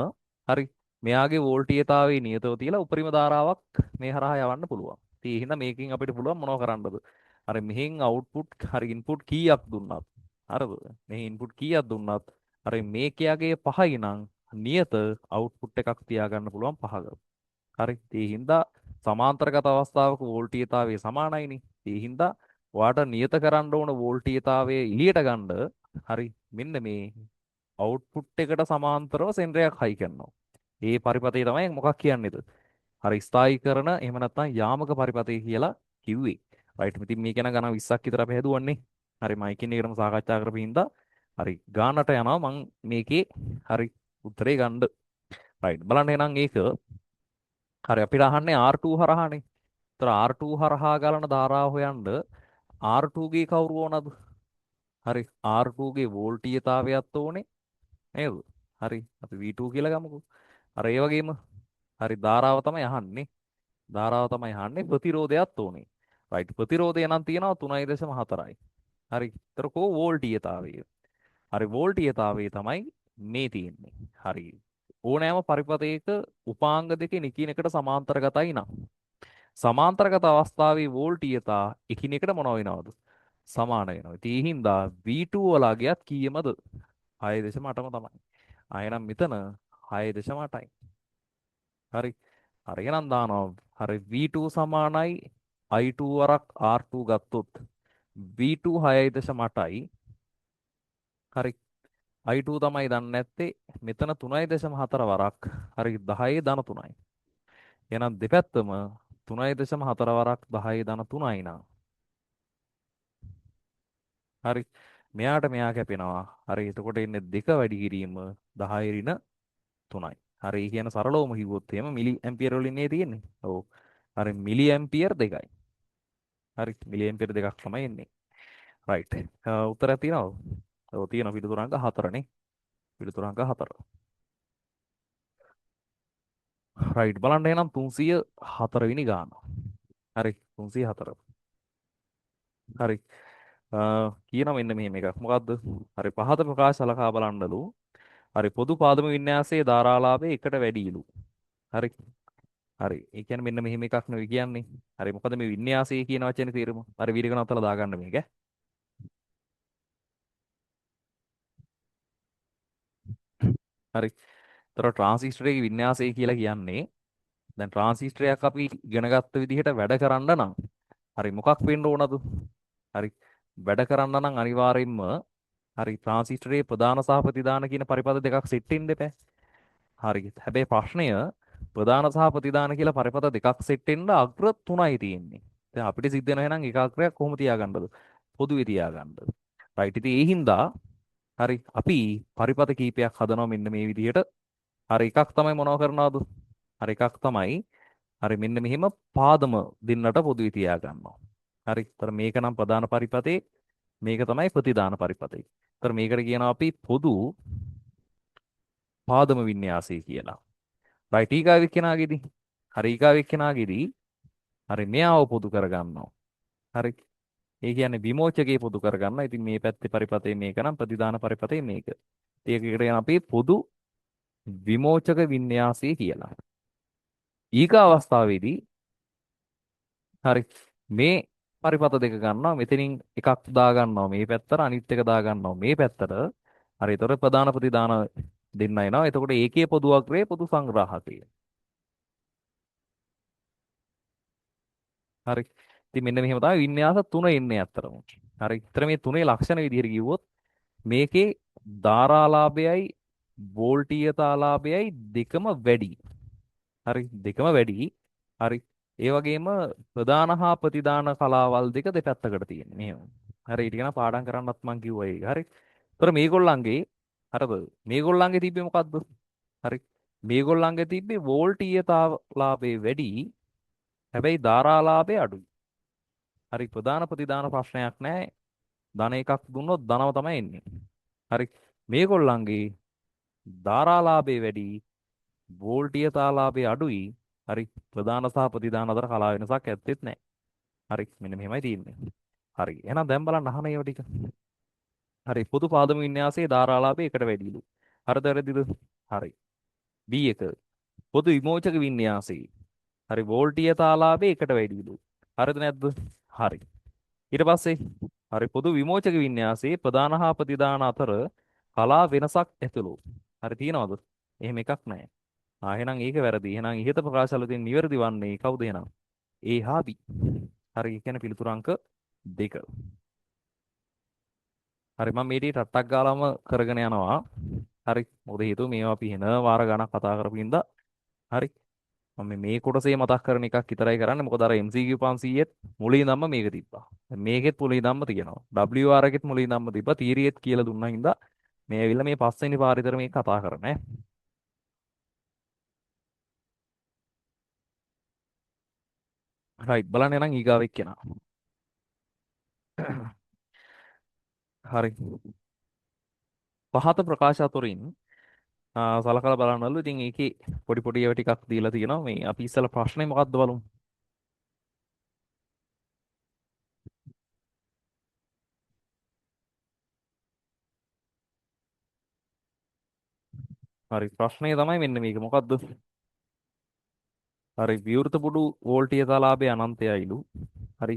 හරි මෙයාගේ වෝල්ටීයතාවයේ නියතව තියලා උපරිම ධාරාවක් මේ හරහා යවන්න පුළුවන්. ඉතින් ඒ හින්දා මේකෙන් අපිට පුළුවන් මොනව කරන්නද? හරි මෙහෙන් අවුට්පුට් හරි ඉන්පුට් කීයක් දුන්නත් හරිද? මෙහි ඉන්පුට් කීයක් දුන්නත් හරි මේකයාගේ පහයි නම් නියත අවුට්පුට් එකක් තියාගන්න පුළුවන් පහක. හරි ඒ හින්දා සමාන්තරගත අවස්ථාවක වෝල්ටීයතාවය සමානයිනේ. ඒ හින්දා ඔයාට නියත කරන්න ඕන වෝල්ටීයතාවය එළියට ගන්න හරි මෙන්න මේ අවුට්පුට් එකට සමාන්තරව සෙන්ටරයක් හයි කරනවා. ඒ පරිපථය තමයි මොකක් කියන්නේද? හරි ස්ථායීකරණ එහෙම නැත්නම් යාමක පරිපථය කියලා කිව්වේ. රයිට් ඉතින් මේක ගැන ගණන් 20ක් විතර අපි හදුවන්නේ. හරි මයිකින් එකටම සාකච්ඡා කරපු හින්දා හරි ගානට යනවා මං මේකේ හරි උත්තරේ ගන්න. රයිට් බලන්න එහෙනම් ඒක හරි අපිට අහන්නේ R2 හරහානේ. ඒතර R2 හරහා ගලන ධාරාව හොයන්න R2 ගේ කවුරු ඕනද? හරි R2 ගේ වෝල්ටීයතාවයත් ඕනේ නේද? හරි අපි V2 කියලා ගමුකෝ. අර ඒ වගේම හරි ධාරාව තමයි අහන්නේ. ධාරාව තමයි අහන්නේ ප්‍රතිරෝධයත් ඕනේ. රයිට් ප්‍රතිරෝධය නම් තියෙනවා 3.4යි. හරි. ඒතර කෝ වෝල්ටීයතාවය. හරි වෝල්ටීයතාවය තමයි මේ තියෙන්නේ. හරි. ඕනෑම පරිපථයක උපාංග දෙකෙන් එකිනෙකට සමාන්තරගතයි නම් සමාන්තරගත අවස්ථාවේ වෝල්ටීයතා එකිනෙකට මොනව වෙනවද? සමාන වෙනවා. ඉතින් ඒ හින්දා V2 වලගියත් කීයමද? 6.8ම තමයි. ආයෙනම් මෙතන 6.8යි. හරි. හරි එහෙනම් දානවා. හරි V2 සමානයි I2 වරක් R2 ගත්තොත් V2 6.8යි. හරි. I2 තමයි දන්නේ නැත්තේ මෙතන 3.4 වරක්. හරි 10 ධන 3යි. එහෙනම් දෙපැත්තම 3.4 වරක් 10 ධන 3යි නා. හරි. මෙයාට මෙයා කැපෙනවා. හරි. එතකොට එන්නේ 2 වැඩි කිරීම 10 ඍණ 3යි. හරි. කියන සරලවම කිව්වොත් එහෙම මිලි ඇම්පියර වලින් නේ තියෙන්නේ. ඔව්. හරි මිලි ඇම්පියර 2යි. හරි. මිලි ඇම්පියර 2ක් තමයි එන්නේ. රයිට්. උත්තරයක් තියෙනවද? ඔව් තියෙනවා පිටුතුරු අංක 4 නේ. පිටුතුරු අංක 4. රයිට් බලන්න එහෙනම් 304 වෙනි ගාන. හරි 304. හරි. කියනවා මෙන්න මෙහෙම එකක්. මොකද්ද? හරි පහත ප්‍රකාශ සලකා බලන්නලු. හරි පොදු පාදම වින්‍යාසයේ ධාරාලාභය එකට වැඩිලු. හරි. හරි. ඒ කියන්නේ මෙන්න මෙහෙම එකක් නෙවෙයි කියන්නේ. හරි මොකද මේ වින්‍යාසය කියන වචනේ තේරුම? හරි වීඩියෝ එක නවත්තලා දාගන්න මේක. හරි. ඒතර ට්‍රාන්සිස්ටරයේ වින්‍යාසය කියලා කියන්නේ දැන් ට්‍රාන්සිස්ටරයක් අපි ඉගෙන ගත්ත විදිහට වැඩ කරන්න නම් හරි මොකක් වෙන්න ඕනද? හරි වැඩ කරන්න නම් අනිවාර්යයෙන්ම හරි ට්‍රාන්සිස්ටරයේ ප්‍රධාන සහ ප්‍රතිධාන කියන පරිපථ දෙකක් සෙට් වෙන්න එපා. හරි. හැබැයි ප්‍රශ්නය ප්‍රධාන සහ ප්‍රතිධාන කියලා පරිපථ දෙකක් සෙට් වෙන්න අග්‍ර 3යි තියෙන්නේ. දැන් අපිට සිද්ධ වෙනවා එහෙනම් එක අග්‍රයක් කොහොම තියාගන්නද? පොදුවේ තියාගන්නද? රයිට්. ඉතින් ඒ හින්දා හරි අපි පරිපථ කීපයක් හදනවා මෙන්න මේ විදිහට. හරි එකක් තමයි මොනව කරනවද? හරි එකක් තමයි හරි මෙන්න මෙහෙම පාදම දෙන්නට පොදුවේ තියා ගන්නවා. හරි. ඒතර මේක නම් ප්‍රධාන පරිපථේ මේක තමයි ප්‍රතිධාන පරිපථේ. ඒතර මේකට කියනවා අපි පොදු පාදම වින්‍යාසය කියලා. රයිට් ඊගාව එක්කෙනාගේදී හරි ඊගාව එක්කෙනාගේදී හරි මෙයාව පොදු කරගන්නවා. හරි. ඒ කියන්නේ විමෝචකයේ පොදු කරගන්නවා. ඉතින් මේ පැත්තේ පරිපථේ මේක නම් ප්‍රතිධාන පරිපථේ මේක. ඒකට කියන අපි පොදු විමෝචක වින්‍යාසය කියලා. ඊගා අවස්ථාවේදී හරි මේ පරිපත දෙක ගන්නවා මෙතනින් එකක් දා ගන්නවා මේ පැත්තට අනිත් එක දා ගන්නවා මේ පැත්තට හරි ඒතර ප්‍රධාන ප්‍රතිදාන දෙන්න එනවා එතකොට ඒකේ පොදු අග්‍රයේ පොදු සංග්‍රාහකය හරි ඉතින් මෙන්න මෙහෙම තමයි වින්‍යාස තුන එන්නේ අත්‍තරම හරි ඉතර මේ තුනේ ලක්ෂණ විදිහට කිව්වොත් මේකේ ධාරාලාභයයි වෝල්ටීයතාලාභයයි දෙකම වැඩි හරි දෙකම වැඩි හරි ඒ වගේම ප්‍රධාන හා ප්‍රතිදාන කලාවල් දෙක දෙපැත්තකට තියෙන මෙහෙම හරි ඊට කියන පාඩම් කරන්නත් මං කිව්වා ඒක හරි ඒතර මේගොල්ලන්ගේ හරිද මේගොල්ලන්ගේ තිබ්බේ මොකද්ද හරි මේගොල්ලන්ගේ තිබ්බේ වෝල්ටීයතාලාභය වැඩි හැබැයි ධාරාලාභය අඩුයි හරි ප්‍රධාන ප්‍රතිදාන ප්‍රශ්නයක් නැහැ ධන එකක් දුන්නොත් ධනව තමයි එන්නේ හරි මේගොල්ලන්ගේ ධාරාලාභය වැඩි වෝල්ටීයතාලාභය අඩුයි හරි ප්‍රධාන සහ ප්‍රතිදාන අතර කලා වෙනසක් ඇත්තෙත් නැහැ හරි මෙන්න මෙහෙමයි තියෙන්නේ හරි එහෙනම් දැන් බලන්න අහන ඒවා ටික හරි පොදු පාදම වින්‍යාසයේ ධාරාලාභය එකට වැඩිලු හරිද වැරදිද හරි B1 පොදු විමෝචක වින්‍යාසයේ හරි වෝල්ටීයතාලාභය එකට වැඩිලු හරිද නැද්ද හරි ඊට පස්සේ හරි පොදු විමෝචක වින්‍යාසයේ ප්‍රධාන හා ප්‍රතිදාන අතර කලා වෙනසක් ඇතුළු හරි තියනවද එහෙම එකක් නැහැ එහෙනම් ඒක වැරදි එහෙනම් ඉහත ප්‍රකාශ වල තියෙන නිවැරදි වන්නේ කවුද එහෙනම් A හා B හරි ඒ කියන්නේ පිළිතුරු අංක 2 හරි මම මේ ටික ටට්ටක් ගාලාම කරගෙන යනවා. හරි. මොකද හේතුව මේවා අපි වෙන වාර ගණක් කතා කරපු හින්දා හරි. මම මේ කොටසේ මතක් කරන එකක් විතරයි කරන්නේ. මොකද අර MCQ 500ත් මුලින් ඉඳන්ම මේක තිබ්බා. දැන් මේකෙත් මුලින් ඉඳන්ම තියෙනවා. WR එකෙත් මුලින් ඉඳන්ම තිබ්බා. තීරියෙත් කියලා දුන්නා හින්දා මේ ඇවිල්ලා මේ පස්වෙනි පාර විතර මේක කතා කරන්නේ. රයිට් බලන්න එහෙනම් ඊගාව එක්කෙනා. හරි. පහත ප්‍රකාශ අතුරින් සලකලා බලනවලු ඉතින් ඒකේ පොඩි පොඩි ඒවා ටිකක් දීලා තියෙනවා මේ අපි ඉස්සෙල්ලා ප්‍රශ්නේ මොකක්ද බලමු හරි ප්‍රශ්නේ තමයි මෙන්න මේක මොකක්ද හරි විවෘත පුඩු වෝල්ටීයතාලාභය අනන්තයයිලු හරි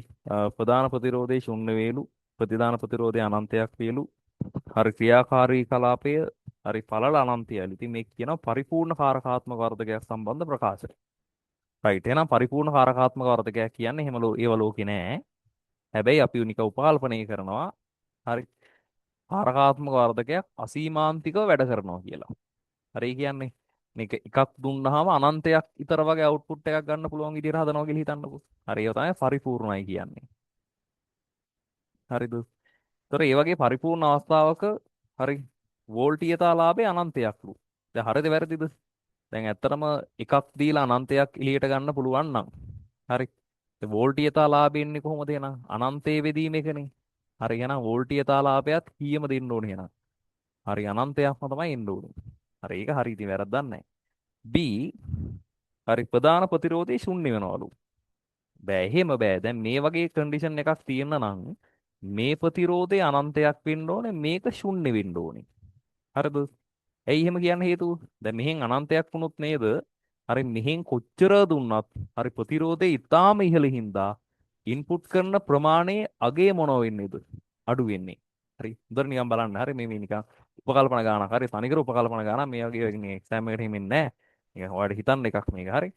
ප්‍රධාන ප්‍රතිරෝධය ශුන්‍ය වේලු ප්‍රතිදාන ප්‍රතිරෝධය අනන්තයක් වේලු හරි ක්‍රියාකාරී කලාපය හරි පළල අනන්තයයිලු ඉතින් මේක කියනවා පරිපූර්ණ කාරකාත්මක වර්ධකයක් සම්බන්ධ ප්‍රකාශය රයිට් එහෙනම් පරිපූර්ණ කාරකාත්මක වර්ධකයක් කියන්නේ එහෙම ඒව ලෝකේ නෑ හැබැයි අපි උනික උපකල්පනය කරනවා හරි කාරකාත්මක වර්ධකයක් අසීමාන්තිකව වැඩ කරනවා කියලා හරි ඒ කියන්නේ මේක එකක් දුන්නාම අනන්තයක් ඊතර වගේ අවුට්පුට් එකක් ගන්න පුළුවන් විදිහට හදනවා කියලා හිතන්නකෝ. හරි ඒක තමයි පරිපූර්ණයි කියන්නේ. හරිද? ඒතර ඒ වගේ පරිපූර්ණ අවස්ථාවක හරි වෝල්ටීයතාලාභය අනන්තයක්ලු. දැන් හරිද වැරදිද? දැන් ඇත්තටම එකක් දීලා අනන්තයක් එළියට ගන්න පුළුවන් නම් හරි. ඒ වෝල්ටීයතාලාභය එන්නේ කොහොමද එහෙනම්? අනන්තයේ වෙදීම එකනේ. හරි එහෙනම් වෝල්ටීයතාලාභයත් කීයම දෙන්න ඕනේ එහෙනම්. හරි අනන්තයක්ම තමයි එන්න ඕනේ. හරි ඒක හරි ඉතින් වැරද්දක් නැහැ. B හරි ප්‍රධාන ප්‍රතිරෝධය ශුන්‍ය වෙනවලු. බෑ එහෙම බෑ. දැන් මේ වගේ කන්ඩිෂන් එකක් තියෙන නම් මේ ප්‍රතිරෝධය අනන්තයක් වෙන්න ඕනේ මේක ශුන්‍ය වෙන්න ඕනේ. හරිද? ඇයි එහෙම කියන්න හේතුව? දැන් මෙහෙන් අනන්තයක් වුණොත් නේද? හරි මෙහෙන් කොච්චර දුන්නත් හරි ප්‍රතිරෝධය ඊටාම ඉහළ හින්දා ඉන්පුට් කරන ප්‍රමාණයේ අගේ මොනව වෙන්නේද? අඩු වෙන්නේ. හරි. හොඳට නිකන් බලන්න. හරි මේ නිකන් උපකල්පන ගානක්. හරි තනිකර උපකල්පන ගානක් මේ වගේ මේ එක්සෑම් එකට හිමින් නැහැ. නිකන් ඔයාලට හිතන්න එකක් මේක. හරි.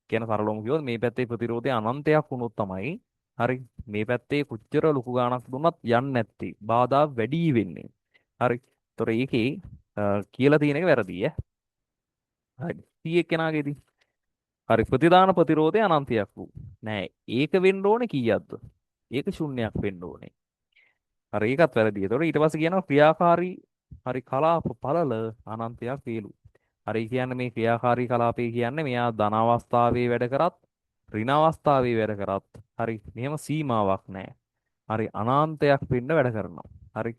කියන සරලවම කිව්වොත් මේ පැත්තේ ප්‍රතිරෝධය අනන්තයක් වුණොත් තමයි හරි මේ පැත්තේ කොච්චර ලොකු ගාණක් දුන්නත් යන්නේ නැත්තේ. බාධා වැඩි වෙන්නේ. හරි. ඒතොර ඒකේ කියලා තියෙන එක වැරදි ඈ. හරි. 100 කෙනාගේදී හරි ප්‍රතිදාන ප්‍රතිරෝධය අනන්තයක් වූ. නෑ ඒක වෙන්න ඕනේ කීයක්ද? ඒක ශුන්‍යයක් වෙන්න ඕනේ. හරි ඒකත් වැරදි. ඒතොර ඊට පස්සේ කියනවා ක්‍රියාකාරී හරි කලාප පළල අනන්තයක් වේලු. හරි කියන්නේ මේ ක්‍රියාකාරී කලාපය කියන්නේ මෙයා ධන අවස්ථාවේ වැඩ කරත් ඍණ අවස්ථාවේ වැඩ කරත් හරි මෙහෙම සීමාවක් නැහැ. හරි අනාන්තයක් වෙන්න වැඩ කරනවා. හරි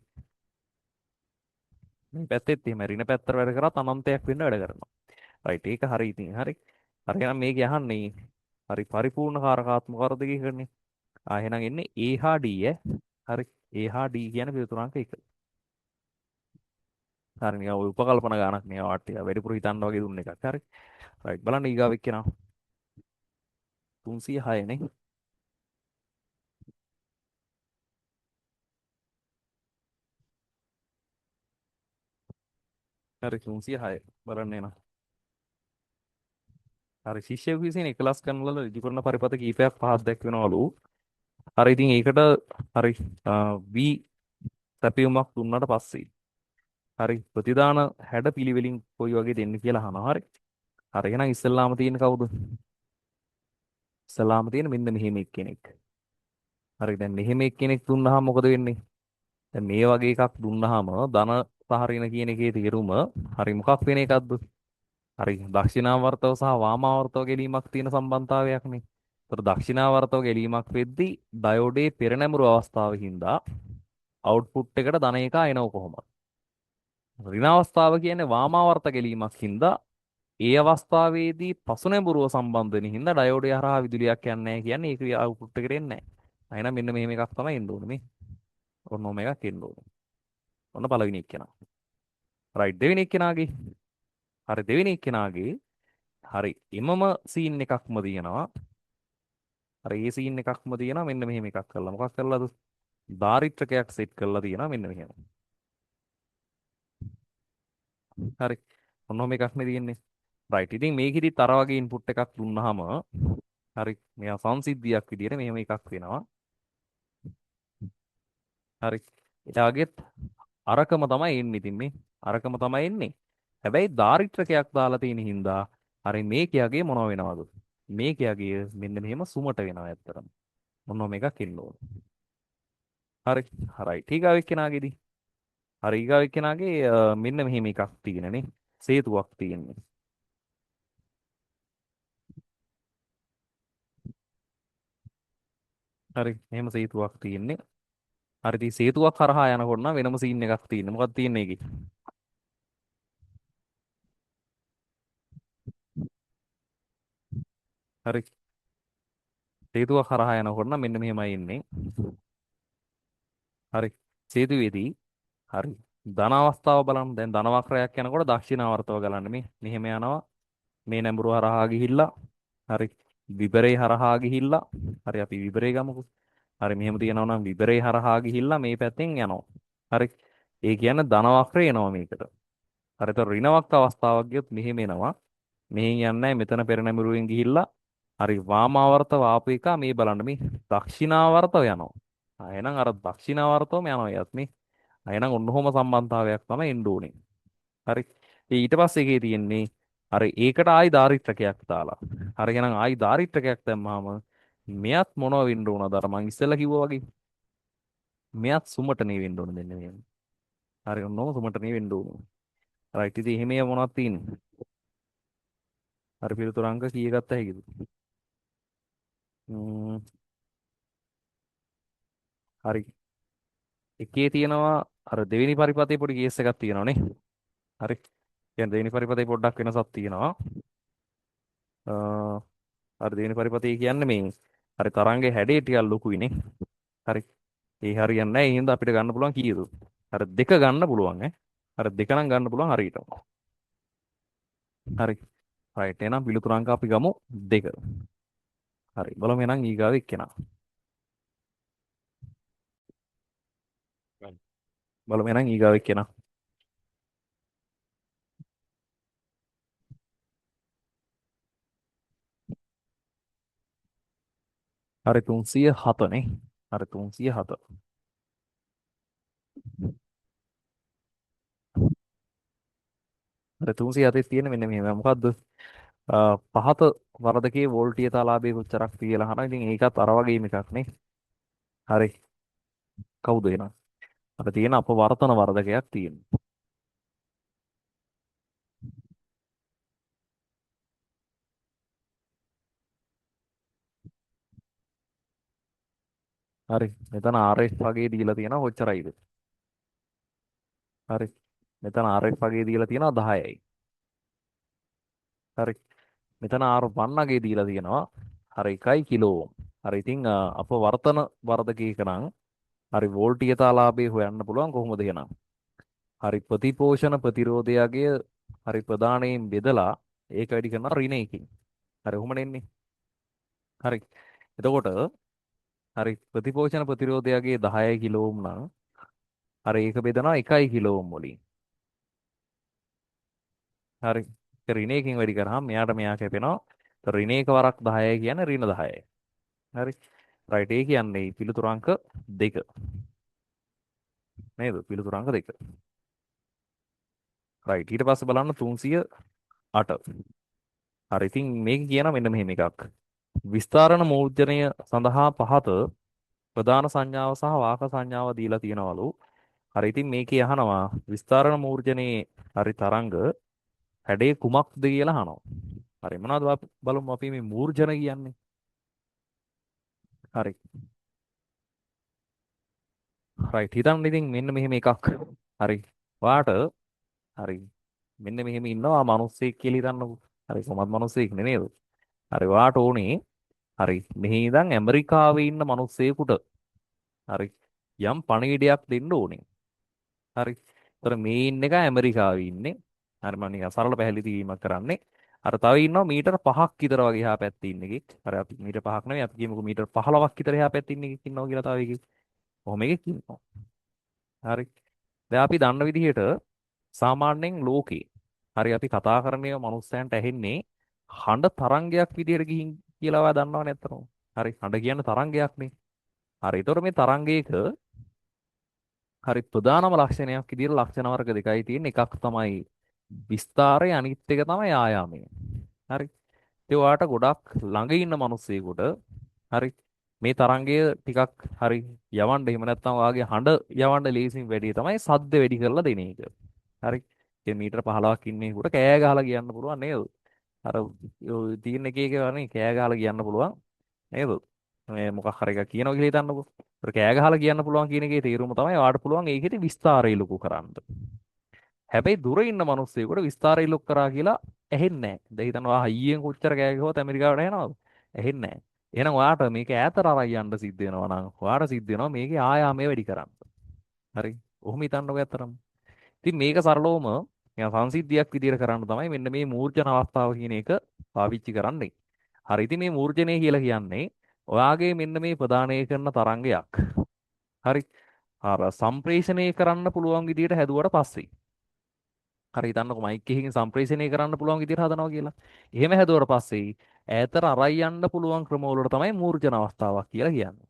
මේ පැත්තෙත් එහෙම ඍණ පැත්තට වැඩ කරත් අනන්තයක් වෙන්න වැඩ කරනවා. රයිට් ඒක හරි ඉතින් හරි. හරි එහෙනම් මේක යහන්නේ හරි පරිපූර්ණ කාරකාත්මක වර්ධකය කරන්නේ. එහෙනම් එන්නේ A හා D ඈ. හරි A හා D කියන පිළිතුරාංක 1. හරි නිකන් ඔය උපකල්පන ගානක් නේ වාට ටික වැඩිපුර හිතන්න වගේ දුන්න එකක්. හරි. රයිට් බලන්න ඊගාව එක්කෙනා. 306 නේ. හරි 306 බලන්න එනවා. හරි ශිෂ්‍යයෙකු විසින් එකලස් කරන ලද ඍජු කරන පරිපථ කීපයක් පහක් දැක්වෙනවලු. හරි ඉතින් ඒකට හරි V සැපයුමක් දුන්නාට පස්සේ හරි ප්‍රතිදාන හැඩ පිළිවෙලින් කොයි වගේ දෙන්න කියලා අහනවා. හරි. හරි එහෙනම් ඉස්සෙල්ලාම තියෙන කවුද? ඉස්සෙල්ලාම තියෙන මෙන්න මෙහෙම එක්කෙනෙක්. හරි දැන් මෙහෙම එක්කෙනෙක් දුන්නාම මොකද වෙන්නේ? දැන් මේ වගේ එකක් දුන්නාම ධන සහ ඍණ කියන එකේ තේරුම හරි මොකක් වෙන එකක්ද? හරි දක්ෂිනාවර්තව සහ වාමාවර්තව ගැලීමක් තියෙන සම්බන්ධතාවයක්නේ. ඒතර දක්ෂිනාවර්තව ගැලීමක් වෙද්දී ඩයෝඩේ පෙරනැමුරු අවස්ථාවේ හින්දා අවුට්පුට් එකට ධන එක එනව කොහොමද? ඍණ අවස්ථාව කියන්නේ වාමාවර්ත ගැලීමක් හින්දා ඒ අවස්ථාවේදී පසුනැඹුරුව සම්බන්ධ වෙන හින්දා ඩයෝඩය හරහා විදුලියක් යන්නේ නැහැ කියන්නේ ඒක අවුට්පුට් එකට එන්නේ නැහැ. එහෙනම් මෙන්න මෙහෙම එකක් තමයි එන්න ඕනේ මේ. ඔන්න ඔම එකක් එන්න ඕනේ. ඔන්න පළවෙනි එක්කෙනා. රයිට් දෙවෙනි එක්කෙනාගේ. හරි දෙවෙනි එක්කෙනාගේ හරි එමම සීන් එකක්ම තියෙනවා. හරි ඒ සීන් එකක්ම තියෙනවා මෙන්න මෙහෙම එකක් කරලා. මොකක් කරලාද? දාරිත්‍රකයක් සෙට් කරලා තියෙනවා මෙන්න මෙහෙම. හරි. ඔන්න ඔම එකක් නේ තියෙන්නේ. රයිට්. ඉතින් මේකෙදිත් අර වගේ ඉන්පුට් එකක් දුන්නාම හරි මෙයා සංසිද්ධියක් විදියට මෙහෙම එකක් වෙනවා. හරි. එයාගෙත් අරකම තමයි එන්නේ ඉතින් මේ. අරකම තමයි එන්නේ. හැබැයි දාරිත්‍රකයක් දාලා තියෙන හින්දා හරි මේකයාගේ මොනව වෙනවද? මේකයාගේ මෙන්න මෙහෙම සුමට වෙනවා ඇත්තටම. මොනවා මේකක් එන්න ඕන. හරි. හරයි. ඊගාව එක්කෙනාගේදී. හරි ඊගාව එක්කෙනාගේ මෙන්න මෙහෙම එකක් තියෙනනේ. සේතුවක් තියෙන්නේ. හරි. මෙහෙම සේතුවක් තියෙන්නේ. හරි ඉතින් සේතුවක් හරහා යනකොට නම් වෙනම සීන් එකක් තියෙන්නේ. මොකක්ද තියෙන්නේ ඒකේ? හරි. සේතුවක් හරහා යනකොට නම් මෙන්න මෙහෙමයි එන්නේ. හරි. සේතුවේදී හරි. ධන අවස්ථාව බලන්න. දැන් ධන වක්‍රයක් යනකොට දක්ෂිනාවර්තව ගලන්න මේ. මෙහෙම යනවා. මේ නැඹුරු හරහා ගිහිල්ලා හරි. විබරේ හරහා ගිහිල්ලා හරි අපි විබරේ ගමුකෝ. හරි මෙහෙම තියනවා නම් විබරේ හරහා ගිහිල්ලා මේ පැත්තෙන් යනවා. හරි. ඒ කියන්නේ ධන වක්‍රය එනවා මේකට. හරි. ඒතර ඍණ වක්‍ර අවස්ථාවක් ගියොත් මෙහෙම එනවා. මෙහෙන් යන්නේ නැහැ. මෙතන පෙර නැඹුරුවෙන් ගිහිල්ලා හරි වාමාවර්ත වාපු එක මේ බලන්න මේ දක්ෂිනාවර්තව යනවා. එහෙනම් අර දක්ෂිනාවර්තවම යනවා යත් මේ. එහෙනම් ඔන්න ඔහොම සම්බන්ධතාවයක් තමයි එන්න ඕනේ. හරි. ඊට පස්සේ එකේ තියෙන්නේ හරි ඒකට ආයි දාරිත්‍රකයක් දාලා. හරි එහෙනම් ආයි දාරිත්‍රකයක් දැම්මහම මෙයත් මොනව වෙන්න ඕනද අර මං ඉස්සෙල්ලා කිව්වා වගේ. මෙයත් සුමටනේ වෙන්න ඕන දෙන්න මෙහෙම. හරි ඔන්නෝම සුමටනේ වෙන්න ඕන. රයිට් ඉතින් එහෙම මොනවද තියෙන්නේ? හරි පිළිතුරු අංක කීය ගත්ත හැකිද? ම්ම්, හරි. එකේ තියෙනවා අර දෙවෙනි පරිපතේ පොඩි කේස් එකක් තියෙනවානේ. හරි. කියන්නේ දෙවෙනි පරිපතේ පොඩ්ඩක් වෙනසක් තියෙනවා. හරි දෙවෙනි පරිපතේ කියන්නේ මේ හරි තරංගේ හැඩේ ටිකක් ලොකුයිනේ. හරි. ඒ හරියන්නේ නැහැ. ඒ හින්දා අපිට ගන්න පුළුවන් කීයද? හරි දෙක ගන්න පුළුවන් ඈ. හරි දෙක නම් ගන්න පුළුවන් හරියට. හරි. රයිට් එහෙනම් පිළිතුරංක අපි ගමු දෙක. හරි. බලමු එහෙනම් ඊගාව එක්කෙනා. බලමු එහෙනම් ඊගාව එක්කෙනා. හරි 307 නේ. හරි 307. හරි 307 තියෙන මෙන්න මෙහෙම. මොකද්ද? පහත වරදකේ වෝල්ටීයතාලාභය කොච්චරක් කියලා අහනවා. ඉතින් ඒකත් අර වගේම එකක් නේ. හරි. කවුද එනවා? අර තියෙන අපවර්තන වර්ධකයක් තියෙනවා. හරි. මෙතන RF වගේ දීලා තියෙනවා කොච්චරයිද? හරි. මෙතන RF වගේ දීලා තියෙනවා 10යි. හරි. මෙතන R1 වගේ දීලා තියෙනවා හරි 1 කිලෝ ඕම්. හරි. ඉතින් අපවර්තන වර්ධකයක නම් හරි වෝල්ටීයතාලාභය හොයන්න පුළුවන් කොහොමද එහෙනම්? හරි ප්‍රතිපෝෂණ ප්‍රතිරෝධයගේ හරි ප්‍රදානයෙන් බෙදලා ඒක වැඩි කරනවා ඍණ එකකින්. හරි ඔහොම නෙන්නේ. හරි. එතකොට හරි ප්‍රතිපෝෂණ ප්‍රතිරෝධයගේ 10 කිලෝ ඕම් නම් හරි ඒක බෙදනවා 1 කිලෝ ඕම් වලින්. හරි. ඒක ඍණයකින් වැඩි කරාම මෙයාට මෙයා කැපෙනවා. ඒතර ඍණයක වරක් 10 කියන්නේ ඍණ 10යි. හරි. රයිට් ඒ කියන්නේ පිළිතුරු අංක 2. නේද? පිළිතුරු අංක 2. රයිට්. ඊට පස්සේ බලන්න 308. හරි. ඉතින් මේක කියන මෙන්න මෙහෙම එකක්. විස්තරණ මූර්ජනය සඳහා පහත ප්‍රධාන සංඥාව සහ වාක සංඥාව දීලා තියෙනවලු. හරි. ඉතින් මේකේ අහනවා විස්තරණ මූර්ජනයේ හරි තරංග හැඩේ කුමක්ද කියලා අහනවා. හරි. මොනවද බලමු අපි මේ මූර්ජන කියන්නේ. හරි. රයිට්. හිතන්න ඉතින් මෙන්න මෙහෙම එකක්. හරි. වාට හරි. මෙන්න මෙහෙම ඉන්නවා මිනිස්සෙක් කියලා හිතන්නකෝ. හරි. කොහොමද මිනිස්සෙක් නේද? හරි. වාට ඕනේ හරි. මෙහි ඉඳන් ඇමරිකාවේ ඉන්න මිනිස්සෙකුට හරි. යම් පණිවිඩයක් දෙන්න ඕනේ. හරි. ඒතර මේ ඉන්න එක ඇමරිකාවේ ඉන්නේ. හරි මම නිකන් සරල පැහැදිලි කිරීමක් කරන්නේ. අර තව ඉන්නවා මීටර 5ක් විතර වගේ එහා පැත්තේ ඉන්න එකෙක්. හරි අපි මීටර 5ක් නෙවෙයි අපි කියමුකෝ මීටර 15ක් විතර එහා පැත්තේ ඉන්න එකෙක් ඉන්නවා කියලා තව එකෙක්. කොහොම එකෙක් ඉන්නවා. හරි. දැන් අපි දන්න විදිහට සාමාන්‍යයෙන් ලෝකේ හරි අපි කතා කරන්නේ මනුස්සයන්ට ඇහෙන්නේ හඬ තරංගයක් විදිහට ගිහින් කියලා ඔයා දන්නව නැත්තනෝ. හරි හඬ කියන්නේ තරංගයක්නේ. හරි. ඒතකොට මේ තරංගයක හරි ප්‍රධානම ලක්ෂණයක් විදිහට ලක්ෂණ වර්ග දෙකයි තියෙන එකක් තමයි විස්තරය අනිත් එක තමයි ආයාමය. හරි. ඒ ඔයාට ගොඩක් ළඟ ඉන්න මිනිස්සෙකුට හරි මේ තරංගය ටිකක් හරි යවන්න එහෙම නැත්නම් ඔයාගේ හඬ යවන්න ලේසියෙන් වැඩි තමයි සද්ද වැඩි කරලා දෙන එක. හරි. ඒ මීටර 15ක් ඉන්නේකට කෑ ගහලා කියන්න පුළුවන් නේද? අර තියෙන එක එක වනේ කෑ ගහලා කියන්න පුළුවන් නේද? මේ මොකක් හරි එකක් කියනවා කියලා හිතන්නකෝ. ඒතර කෑ ගහලා කියන්න පුළුවන් කියන එකේ තේරුම තමයි ඔයාට පුළුවන් ඒකෙදි විස්තරය ලොකු කරන්න. හැබැයි දුර ඉන්න මිනිස්සුයෙකුට විස්තරය ලොකු කරා කියලා ඇහෙන්නේ නැහැ. දැන් හිතනවා හයියෙන් කොච්චර කෑ ගහුවත් ඇමරිකාවට එනවද? ඇහෙන්නේ නැහැ. එහෙනම් ඔයාට මේක ඈතට අරන් යන්න සිද්ධ වෙනවා නම් ඔයාට සිද්ධ වෙනවා මේකේ ආයාමය වැඩි කරන්න. හරි. ඔහොම හිතන්නකෝ ඇත්තටම. ඉතින් මේක සරලවම නිකන් සංසිද්ධියක් විදිහට කරන්න තමයි මෙන්න මේ මූර්ජන අවස්ථාව කියන එක පාවිච්චි කරන්නේ. හරි. ඉතින් මේ මූර්ජනය කියලා කියන්නේ ඔයාගේ මෙන්න මේ ප්‍රදානය කරන තරංගයක්. හරි. අර සම්ප්‍රේෂණය කරන්න පුළුවන් විදිහට හැදුවට පස්සේ. හරි හිතන්නකෝ මයික් එකකින් සම්ප්‍රේෂණය කරන්න පුළුවන් විදිහට හදනවා කියලා. එහෙම හැදුවට පස්සේ ඈතට අරයි යන්න පුළුවන් ක්‍රමවලට තමයි මූර්ජන අවස්ථාවක් කියලා කියන්නේ.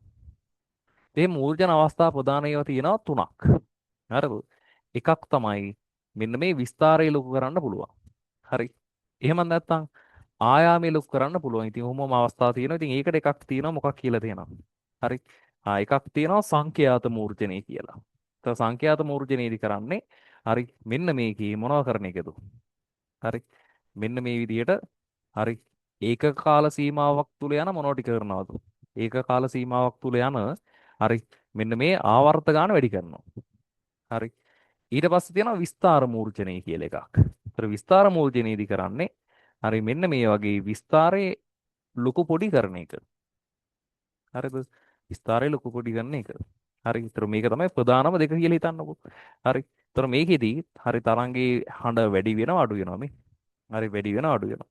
මේ මූර්ජන අවස්ථා ප්‍රදානයව තියෙනවා තුනක්. හරිද? එකක් තමයි මෙන්න මේ විස්තරය ලොකු කරන්න පුළුවන්. හරි. එහෙම නැත්නම් ආයාමය ලොකු කරන්න පුළුවන්. ඉතින් ඔහොමම අවස්ථා තියෙනවා. ඉතින් ඒකට එකක් තියෙනවා මොකක් කියලා තියෙනවා. හරි. එකක් තියෙනවා සංඛ්‍යාත මූර්ජනය කියලා. ඒත් සංඛ්‍යාත මූර්ජනයේදී කරන්නේ හරි මෙන්න මේකේ මොනව කරන එකද? හරි. මෙන්න මේ විදිහට හරි ඒක කාල සීමාවක් තුල යන මොනව ටික කරනවද? ඒක කාල සීමාවක් තුල යන හරි මෙන්න මේ ආවර්ත ගාන වැඩි කරනවා. හරි. ඊට පස්සේ තියෙනවා විස්තර මූර්ජනය කියලා එකක්. ඒතර විස්තර මූර්ජනයේදී කරන්නේ හරි මෙන්න මේ වගේ විස්තරේ ලොකු පොඩි කරන එක. හරිද? විස්තරේ ලොකු පොඩි කරන එක. හරි. ඒතර මේක තමයි ප්‍රධානම දෙක කියලා හිතන්නකෝ. හරි. ඒතර මේකෙදි හරි තරංගේ හඬ වැඩි වෙනව අඩු වෙනව මේ. හරි වැඩි වෙනව අඩු වෙනව.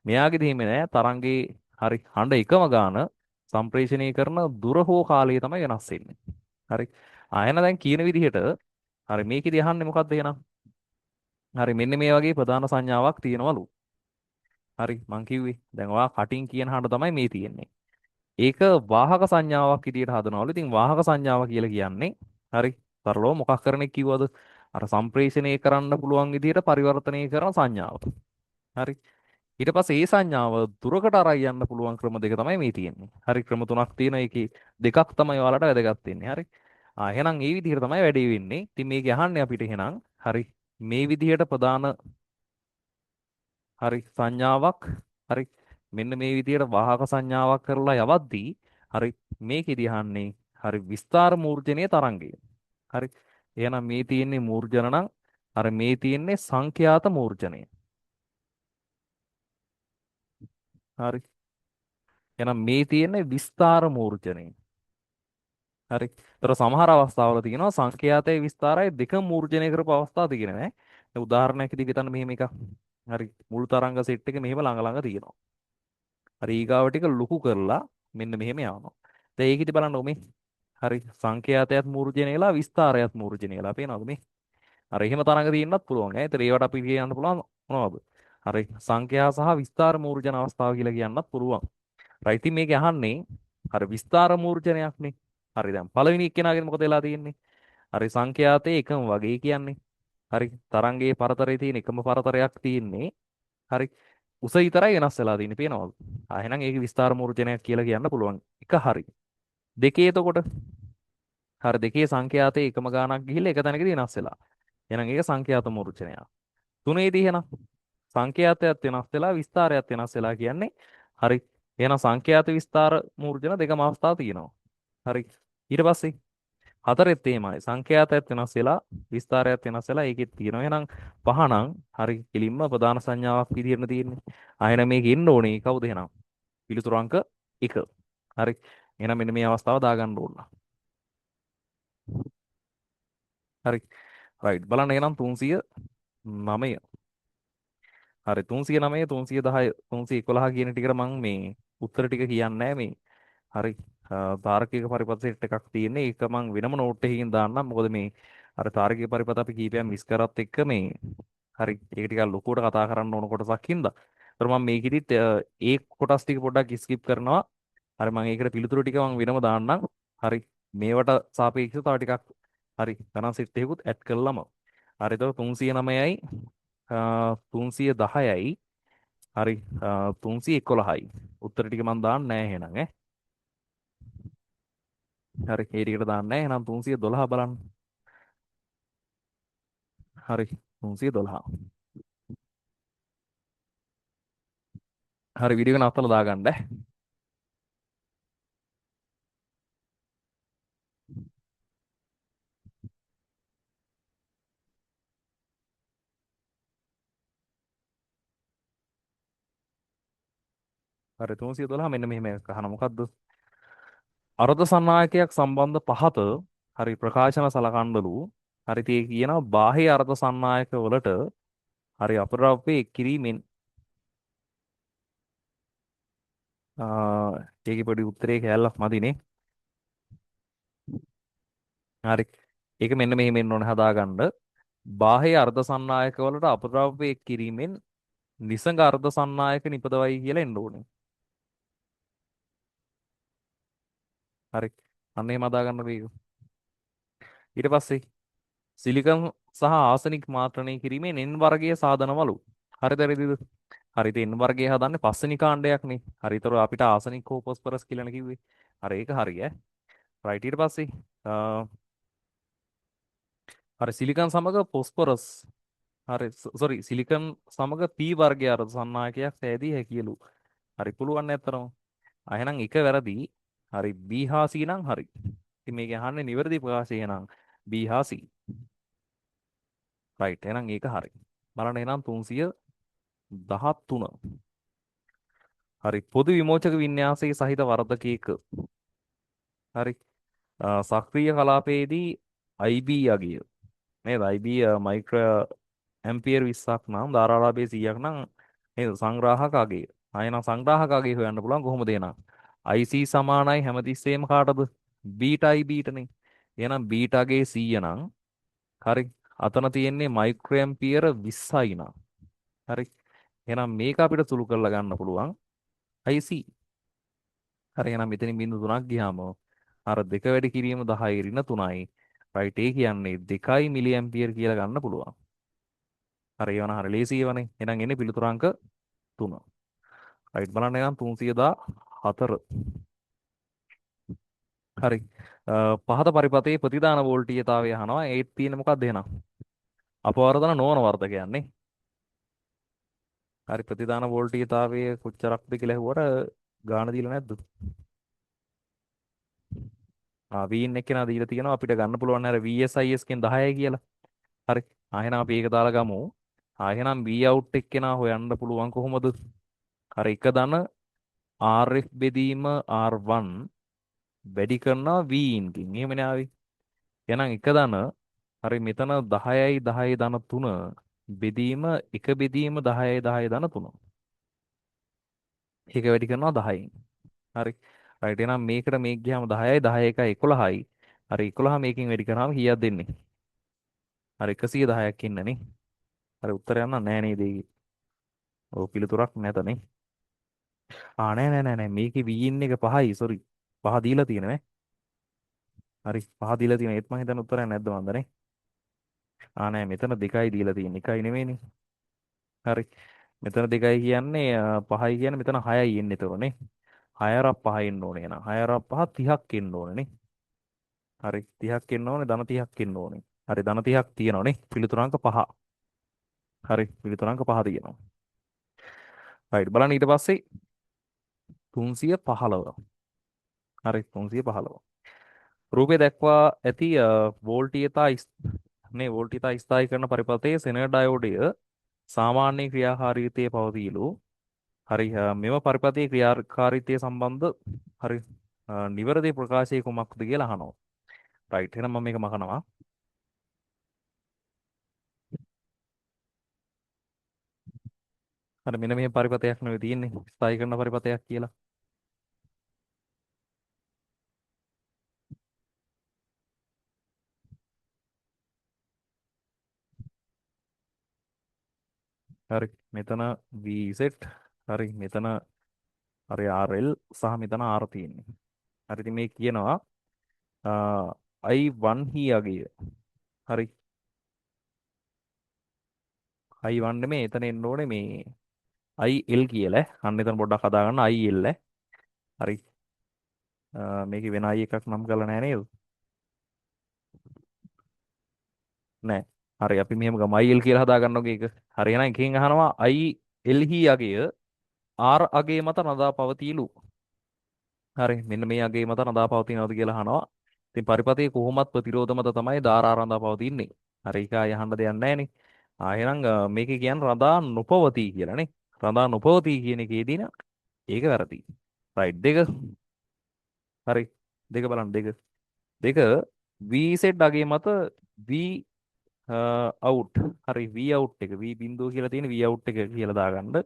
මෙයාගෙදි එහෙම නෑ තරංගේ හරි හඬ එකම ගාන සම්ප්‍රේෂණය කරන දුර හෝ කාලය තමයි වෙනස් වෙන්නේ. හරි. ආයෙන දැන් කියන විදිහට හරි මේකෙදි අහන්නේ මොකක්ද එහෙනම්? හරි මෙන්න මේ වගේ ප්‍රධාන සංඥාවක් තියෙනවලු. හරි මං කිව්වේ දැන් ඔයා කටින් කියන හඬ තමයි මේ තියෙන්නේ. ඒක වාහක සංඥාවක් විදියට හදනවලු. ඉතින් වාහක සංඥාව කියලා කියන්නේ හරි සරලව මොකක් කරන එක කිව්වද? අර සම්ප්‍රේෂණය කරන්න පුළුවන් විදියට පරිවර්තනය කරන සංඥාව. හරි. ඊට පස්සේ ඒ සංඥාව දුරකට අරයි යන්න පුළුවන් ක්‍රම දෙක තමයි මේ තියෙන්නේ. හරි ක්‍රම තුනක් තියෙනවා. ඒකේ දෙකක් තමයි ඔයාලට වැදගත් වෙන්නේ. හරි. එහෙනම් මේ විදිහට තමයි වැඩේ වෙන්නේ. ඉතින් මේක අහන්නේ අපිට එහෙනම් හරි මේ විදිහට ප්‍රධාන හරි සංඥාවක් හරි මෙන්න මේ විදිහට වාහක සංඥාවක් කරලා යවද්දී හරි මේකෙදි අහන්නේ හරි විස්තර මූර්ජනීය තරංගය. හරි. එහෙනම් මේ තියෙන්නේ මූර්ජන නම් අර මේ තියෙන්නේ සංඛ්‍යාත මූර්ජනය. හරි. එහෙනම් මේ තියෙන්නේ විස්තර මූර්ජනය. හරි. ඒතර සමහර අවස්ථාවල තියෙනවා සංඛ්‍යාතයේ විස්තරය දෙක මූර්ජනය කරපු අවස්ථා තියෙනවා නේ. උදාහරණයක් විදිහට හිතන්න මෙහෙම එකක්. හරි. මුල් තරංග සෙට් එක මෙහෙම ළඟ ළඟ තියෙනවා. හරි ඊගාව ටික ලොකු කරලා මෙන්න මෙහෙම යවනවා. දැන් ඒකෙදි බලන්න මේ හරි සංඛ්‍යාතයත් මූර්ජනය වෙලා විස්තරයත් මූර්ජනය වෙලා පේනවද මේ? අර එහෙම තරඟ තියෙන්නත් පුළුවන් ඈ. ඒතර ඒවට අපි කියන්න පුළුවන් මොනවද? හරි සංඛ්‍යා සහ විස්තර මූර්ජන අවස්ථාව කියලා කියන්නත් පුළුවන්. රයිට් ඉතින් මේක අහන්නේ හරි විස්තර මූර්ජනයක්නේ. හරි දැන් පළවෙනි එක්කෙනාගෙන් මොකද වෙලා තියෙන්නේ? හරි සංඛ්‍යාතයේ එකම වගේ කියන්නේ. හරි තරංගයේ පරතරයේ තියෙන එකම පරතරයක් තියෙන්නේ. හරි උස විතරයි වෙනස් වෙලා තියෙන්නේ පේනවද? එහෙනම් ඒක විස්තර මූර්ජනයක් කියලා කියන්න පුළුවන්. එක හරි. දෙකේ එතකොට හරි දෙකේ සංඛ්‍යාතයේ එකම ගාණක් ගිහිල්ලා එක තැනකදී වෙනස් වෙලා. එහෙනම් ඒක සංඛ්‍යාත මූර්ජනයක්. තුනේදී එහෙනම් සංඛ්‍යාතයත් වෙනස් වෙලා විස්තරයත් වෙනස් වෙලා කියන්නේ හරි. එහෙනම් සංඛ්‍යාත විස්තර මූර්ජන දෙකම අවස්ථා තියෙනවා. හරි. ඊට පස්සේ හතරෙත් එහෙමයි. සංඛ්‍යාතයත් වෙනස් වෙලා විස්තරයත් වෙනස් වෙලා ඒකෙත් තියෙනවා. එහෙනම් පහනම් හරි කෙලින්ම ප්‍රධාන සංඥාවක් විදිහට තියෙන්නේ. ආයෙන මේක එන්න ඕනේ කවුද එහෙනම්? පිළිතුරු අංක 1. හරි. එහෙනම් මෙන්න මේ අවස්ථාව දාගන්න ඕන. හරි. රයිට් බලන්න එහෙනම් 309. හරි 309 310 311 කියන ටිකට මම මේ උත්තර ටික කියන්නේ නැහැ මේ. හරි තාර්කික පරිපථ සෙට් එකක් තියෙන්නේ. ඒක මම වෙනම නෝට් එකකින් දාන්නම්. මොකද මේ අර තාර්කික පරිපථ අපි කීපයක් මිස් කරත් එක්ක මේ හරි ඒක ටිකක් ලොකුවට කතා කරන්න ඕන කොටසක් හින්දා. ඒතර මම මේකෙදිත් ඒ කොටස් ටික පොඩ්ඩක් ස්කිප් කරනවා. හරි මම ඒකට පිළිතුරු ටික මම වෙනම දාන්නම්. හරි මේවට සාපේක්ෂව තව ටිකක් හරි ගණන් සෙට් එකකුත් ඇඩ් කළාම. හරි එතකොට 309යි 310යි හරි 311යි උත්තර ටික මම දාන්නේ නැහැ එහෙනම් ඈ. හරි ඒ ටිකට දාන්නේ නැහැ. එහෙනම් 312 බලන්න. හරි 312. හරි වීඩියෝ එක නවත්තලා දාගන්න ඈ. හරි 312 මෙන්න මෙහෙම එකක් අහන මොකද්ද? අර්ධ සන්නායකයක් සම්බන්ධ පහත හරි ප්‍රකාශන සලකන්නලු හරි තේ කියනවා බාහ්‍ය අර්ධ සන්නායක වලට හරි අපද්‍රව්‍ය කිරීමෙන් ඒකේ පොඩි උත්තරේ කැලලක් මදිනේ. හරි ඒක මෙන්න මෙහෙම එන්න ඕනේ හදාගන්න. බාහ්‍ය අර්ධ සන්නායක වලට අපද්‍රව්‍ය කිරීමෙන් නිසංග අර්ධ සන්නායක නිපදවයි කියලා එන්න ඕනේ. හරි අන්න එහෙම හදාගන්න මේක. ඊට පස්සේ සිලිකන් සහ ආසනික් මාත්‍රණය කිරීමේ N වර්ගයේ සාධනවලු. හරිද හරිද? හරිද N වර්ගය හදන්නේ පස්වෙනි කාණ්ඩයක්නේ. හරිතර අපිට ආසනික් හෝ ෆොස්ෆරස් කියලානේ කිව්වේ. හරි ඒක හරි ඈ. රයිට් ඊට පස්සේ හරි සිලිකන් සමග ෆොස්ෆරස් හරි සෝරි සිලිකන් සමග P වර්ගයේ අර්ධ සන්නායකයක් සෑදී හැකියලු. හරි පුළුවන් නැත්තරම. එහෙනම් එක වැරදි. හරි B හා C නම් හරි. ඉතින් මේක අහන්නේ නිවැරදි ප්‍රකාශය නම් B හා C. රයිට් එහෙනම් ඒක හරි. බලන්න එහෙනම් 313. හරි පොදු විමෝචක වින්‍යාසයේ සහිත වර්ධකයක හරි සක්‍රීය කලාපයේදී IB අගය නේද IB මයික්‍රෝ ඇම්පියර් 20ක් නම් ධාරාලාභයේ 100ක් නම් නේද සංග්‍රාහක අගය ආයෙනම් සංග්‍රාහක අගය හොයන්න පුළුවන් කොහොමද එහෙනම් IC සමානයි හැමතිස්සෙම කාටද බීටා IB ටනේ එහෙනම් බීටාගේ 100 නම් හරි අතන තියෙන්නේ මයික්‍රෝ ඇම්පියර 20යි නම් හරි එහෙනම් මේක අපිට සුළු කරලා ගන්න පුළුවන් IC හරි එහෙනම් මෙතනින් බිංදු 3ක් ගියාම අර දෙක වැඩි කිරීම 10 ඍණ 3යි. රයිට් ඒ කියන්නේ 2 මිලි ඇම්පියර් කියලා ගන්න පුළුවන්. හරි ඒවන හරි ලේසියවනේ. එහෙනම් එන්නේ පිළිතුරු අංක 3. රයිට් බලන්න එහෙනම් 314. හරි. පහත පරිපතේ ප්‍රතිදාන වෝල්ටීයතාවය අහනවා. ඒත් තියෙන්නේ මොකක්ද එහෙනම්? අපවර්ධන නොවන වර්ධකයන්නේ. හරි ප්‍රතිදාන වෝල්ටීයතාවය කොච්චරක්ද කියලා ඇහුවට ගාණ දීලා නැද්ද? වීන් එක්කෙනා දීලා තියෙනවා අපිට ගන්න පුළුවන් අර VSIS කෙන් 10යි කියලා. හරි. එහෙනම් අපි ඒක දාලා ගමු. එහෙනම් V out එක්කෙනා හොයන්න පුළුවන් කොහොමද? හරි එක ධන RF බෙදීම R1 වැඩි කරනවා V ඉන්කින්. එහෙමනේ ආවේ. එහෙනම් එක ධන හරි මෙතන 10යි 10යි ධන 3 බෙදීම එක බෙදීම 10යි 10යි ධන 3. ඒක වැඩි කරනවා 10න්. හරි. රයිට් එහෙනම් මේකට මේක ගියාම 10යි 10 එකයි 11යි. හරි 11 මේකෙන් වැඩි කරාම කීයක් දෙන්නේ? හරි 110ක් ඉන්නනේ. හරි උත්තරය යන්න නෑ නේද ඒකේ? ඔව් පිළිතුරක් නැතනේ. නෑ මේකේ v එක 5යි සෝරි. 5 දීලා තියෙනනේ. හරි 5 දීලා තියෙන ඒත් මම හිතන්නේ උත්තරයක් නැද්ද මන්දනේ. නෑ මෙතන 2යි දීලා තියෙන්නේ 1යි නෙවෙයිනේ. හරි. මෙතන 2යි කියන්නේ 5යි කියන්නේ මෙතන 6යි එන්නේ එතකොනේ. 6 අරක් 5 එන්න ඕනේ නේද? 6 අරක් 5 30ක් එන්න ඕනේ නේ. හරි 30ක් එන්න ඕනේ ධන 30ක් එන්න ඕනේ. හරි ධන 30ක් තියෙනවනේ. පිළිතුරාංක 5. හරි පිළිතුරාංක 5 තියෙනවා. රයිට් බලන්න ඊට පස්සේ 315. හරි 315. රූපේ දක්වා ඇති වෝල්ටීයතා වෝල්ටීයතා ස්ථායීකරණ පරිපථයේ සෙනර් ඩයෝඩය සාමාන්‍ය ක්‍රියාකාරීත්වයේ පවතිලු. හරි මෙම පරිපථයේ ක්‍රියාකාරීත්වය සම්බන්ධ හරි නිවැරදි ප්‍රකාශය කුමක්ද කියලා අහනවා. රයිට් එහෙනම් මම මේක මකනවා. හරි මෙන්න මේ පරිපථයක් නෙවෙයි තියෙන්නේ ස්ථායීකරණ පරිපථයක් කියලා. හරි මෙතන VZ හරි මෙතන හරි RL සහ මෙතන R තියෙන්නේ. හරි ඉතින් මේ කියනවා I1 හියගේ හරි I1 නෙමෙයි එතන එන්න ඕනේ මේ IL කියලා. අන්න එතන පොඩ්ඩක් හදා ගන්න IL. හරි මේකේ වෙන I එකක් නම් කරලා නැහැ නේද? නෑ. හරි අපි මෙහෙම ගමු IL කියලා හදා ගන්නකො ඒක. හරි එහෙනම් එකෙන් අහනවා IL හියගේ R අගේ මත නදා පවතිලු. හරි මෙන්න මේ අගේ මත රඳා පවතිනවද කියලා අහනවා. ඉතින් පරිපථයේ කොහොමත් ප්‍රතිරෝධ මත තමයි ධාරා රඳා පවතින්නේ. හරි ඒක ආය අහන්න දෙයක් නැහැනේ. එහෙනම් මේකේ කියන්නේ රඳා නොපවතී කියලානේ. රඳා නොපවතී කියන එකේදී න ඒක වැරදි. රයිට් දෙක. හරි දෙක බලන්න දෙක. දෙක V set අගේ මත V out. හරි V out එක V බිඳුව කියලා තියෙන V out එක කියලා දාගන්න.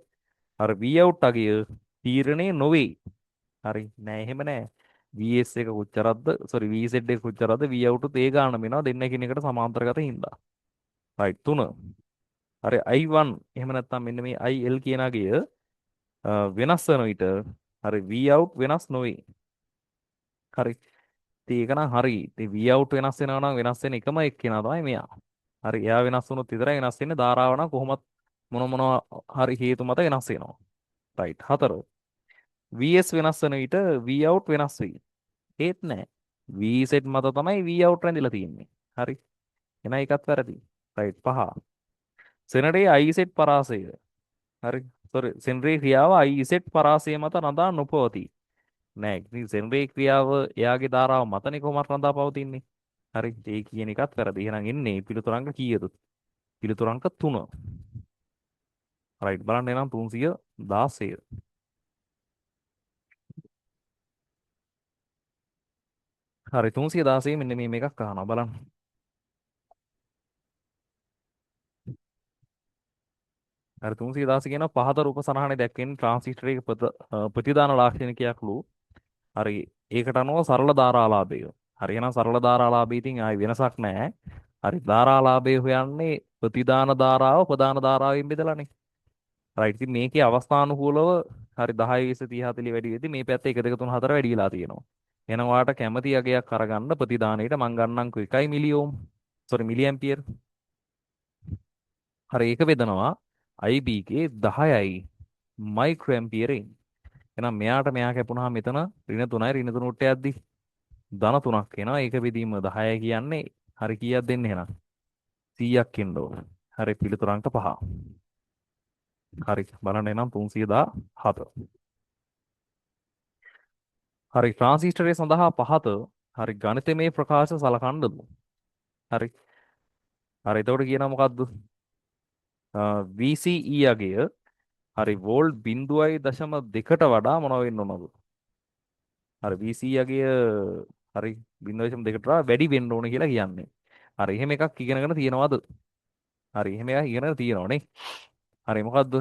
අර V out අගේ තීරණේ නොවේ. හරි නෑ එහෙම නෑ VS එක කොච්චරක්ද සෝරි VZ එක කොච්චරක්ද V out ඒ ගාන වෙනවා දෙන්න එකිනෙකට සමාන්තරගත හින්දා රයිට් 3 හරි I1 එහෙම නැත්නම් මෙන්න මේ IL කියන අගය වෙනස් වෙන විට හරි V out වෙනස් නොවේ හරි ඉතින් ඒක නම් හරි ඉතින් V out වෙනස් වෙනවා නම් වෙනස් වෙන එකම එක්කෙනා තමයි මෙයා හරි එයා වෙනස් වුණොත් විතරයි වෙනස් වෙන්නේ ධාරාව නම් කොහොමත් මොනවා හරි හේතු මත වෙනස් වෙනවා රයිට් 4 VS වෙනස් වෙන විට V out වෙනස් වෙයි ඒත් නෑ V set මත තමයි V out රැඳිලා තියෙන්නේ. හරි. එහෙනම් ඒකත් වැරදි. රයිට් 5. සෙනරේ I set පරාසය. හරි. සෝරි සෙනරේ ක්‍රියාව I set පරාසය මත රඳා නොපවතී. නෑ. ඉතින් සෙනරේ ක්‍රියාව එයාගේ ධාරාව මතනේ කොහොමද රඳා පවතින්නේ. හරි. ඒ කියන එකත් වැරදි. එහෙනම් එන්නේ පිළිතුරංක කීයද? පිළිතුරංක 3. රයිට් බලන්න එනම් 316. හරි 316 මෙන්න මේ මේකක් අහනවා බලන්න. හරි 316 කියනවා පහත රූප සරහනේ දැක්වෙන ට්‍රාන්සිස්ටරයක ප්‍රතිදාන ලාක්ෂණිකයක්ලු හරි ඒකට අනුව සරල ධාරාලාභය. හරි එහෙනම් සරල ධාරාලාභය ඉතින් ආයි වෙනසක් නැහැ. හරි ධාරාලාභය හොයන්නේ ප්‍රතිදාන ධාරාව ප්‍රධාන ධාරාවෙන් බෙදලානේ. රයිට් ඉතින් මේකේ අවස්ථානුකූලව හරි 10 20 30 40 වැඩි වෙද්දි මේ පැත්තේ 1 2 3 4 වැඩි වෙලා තියෙනවා. එහෙනම් ඔයාලට කැමති අගයක් අරගන්න ප්‍රතිදානයේට මං ගන්නම්කෝ 1 මිලි ඕම්. Sorry මිලි ampere. හරි ඒක බෙදනවා IB ගේ 10යි මයික්‍රෝ ඇම්පියරෙන්. එහෙනම් මෙයා කැපුණාම මෙතන ඍණ 3යි ඍණ 3 උට්ට යද්දි ධන 3ක් එනවා. ඒක බෙදීම 10 කියන්නේ හරි කීයක් දෙන්නේ එහෙනම් 100ක් එන්න ඕන. හරි පිළිතුරු අංක 5. හරි බලන්න එනම් 317. හරි ට්‍රාන්සිස්ටරය සඳහා පහත හරි ගණිතමය ප්‍රකාශ සලකන්නලු. හරි හරි එතකොට කියනවා මොකද්ද? VCE අගය හරි වෝල්ට් 0.2ට වඩා මොනව වෙන්න ඕනද? හරි VCE අගය හරි 0.2ට වඩා වැඩි වෙන්න ඕන කියලා කියන්නේ. හරි එහෙම එකක් ඉගෙනගෙන තියෙනවද? හරි එහෙම එකක් ඉගෙනගෙන තියෙනවනේ. හරි මොකද්ද?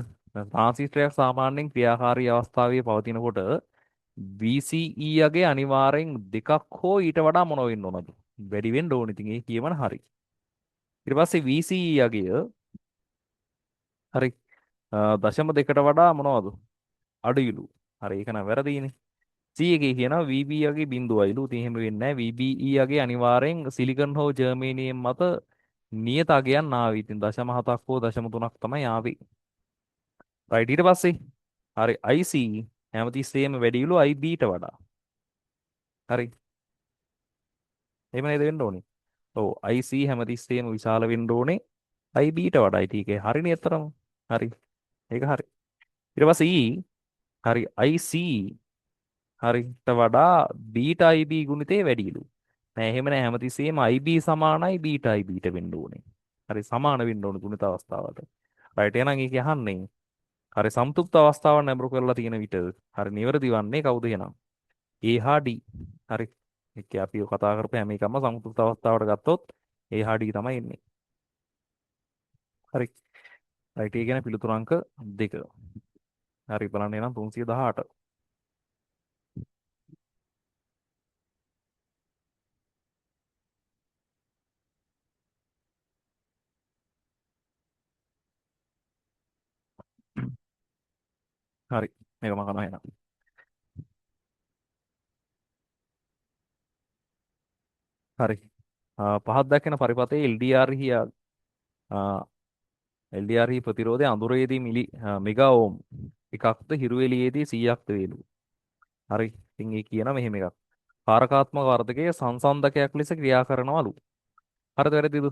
ට්‍රාන්සිස්ටරයක් සාමාන්‍යයෙන් ක්‍රියාකාරී අවස්ථාවේ පවතිනකොට VCE යගේ අනිවාර්යෙන් දෙකක් හෝ ඊට වඩා මොන වෙන්න ඕනද? වැඩි වෙන්න ඕන. ඉතින් ඒ කියවන හරි. ඊට පස්සේ VCE යගය හරි දශම දෙකට වඩා මොනවද? අඩුයිලු. හරි ඒක නම් වැරදීනේ. C එකේ කියනවා VB යගේ බිඳුවයිලු. ඉතින් එහෙම වෙන්නේ නැහැ. VBE යගේ අනිවාර්යෙන් සිලිකන් හෝ ජර්මේනියම් මත නියත අගයන් ආවි. ඉතින් 0.7ක් හෝ 0.3ක් තමයි ආවේ. රයිට් ඊට පස්සේ හරි IC හැමතිස්සෙම වැඩිලු IB ට වඩා. හරි. එහෙම නේද වෙන්න ඕනේ. ඔව් IC හැමතිස්සෙම විශාල වෙන්න ඕනේ IB ට වඩා. ඉතින් ඒක හරිනේ අතරම. හරි. ඒක හරි. ඊට පස්සේ E හරි IC හරිට වඩා බීටා IB ගුණිතේ වැඩිලු. නෑ එහෙම නෑ හැමතිස්සෙම IB සමානයි බීටා IB ට වෙන්න ඕනේ. හරි සමාන වෙන්න ඕනේ ගුණිත අවස්ථාවට. රයිට් එහෙනම් ඒක අහන්නේ. හරි සම්තුප්ත අවස්ථාවක් නැඹුරු කරලා තියෙන විට හරි නිවැරදි වන්නේ කවුද එහෙනම්? A හා D. හරි. ඒකේ අපි ඔය කතා කරපු හැම එකම සම්තුප්ත අවස්ථාවට ගත්තොත් A හා D තමයි එන්නේ. හරි. රයිට් ඒ කියන්නේ පිළිතුරු අංක 2. හරි බලන්න එහෙනම් 318. හරි. මේක මම කරනවා එහෙනම්. හරි. පහත් දක්වන පරිපථයේ LDR හි ප්‍රතිරෝධය අඳුරේදී මෙගා ඕම් එකක්ද හිරු එළියේදී 100ක්ද වේලු. හරි. ඉතින් ඒ කියන මෙහෙම එකක්. කාරකාත්මක වර්ධකයේ සංසන්දකයක් ලෙස ක්‍රියා කරනවලු. හරිද වැරදිද?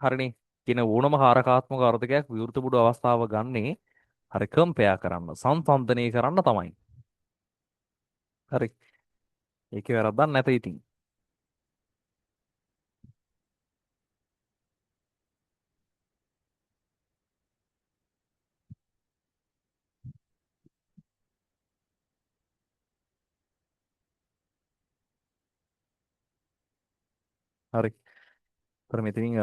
හරිනේ. කියන ඕනම කාරකාත්මක වර්ධකයක් විවෘත බුදු අවස්ථාව ගන්නේ හරි කම්පයා කරන්න සංසන්දනය කරන්න තමයි. හරි. ඒකේ වැරද්දක් නැත ඉතින්. හරි. ඒතර මෙතනින්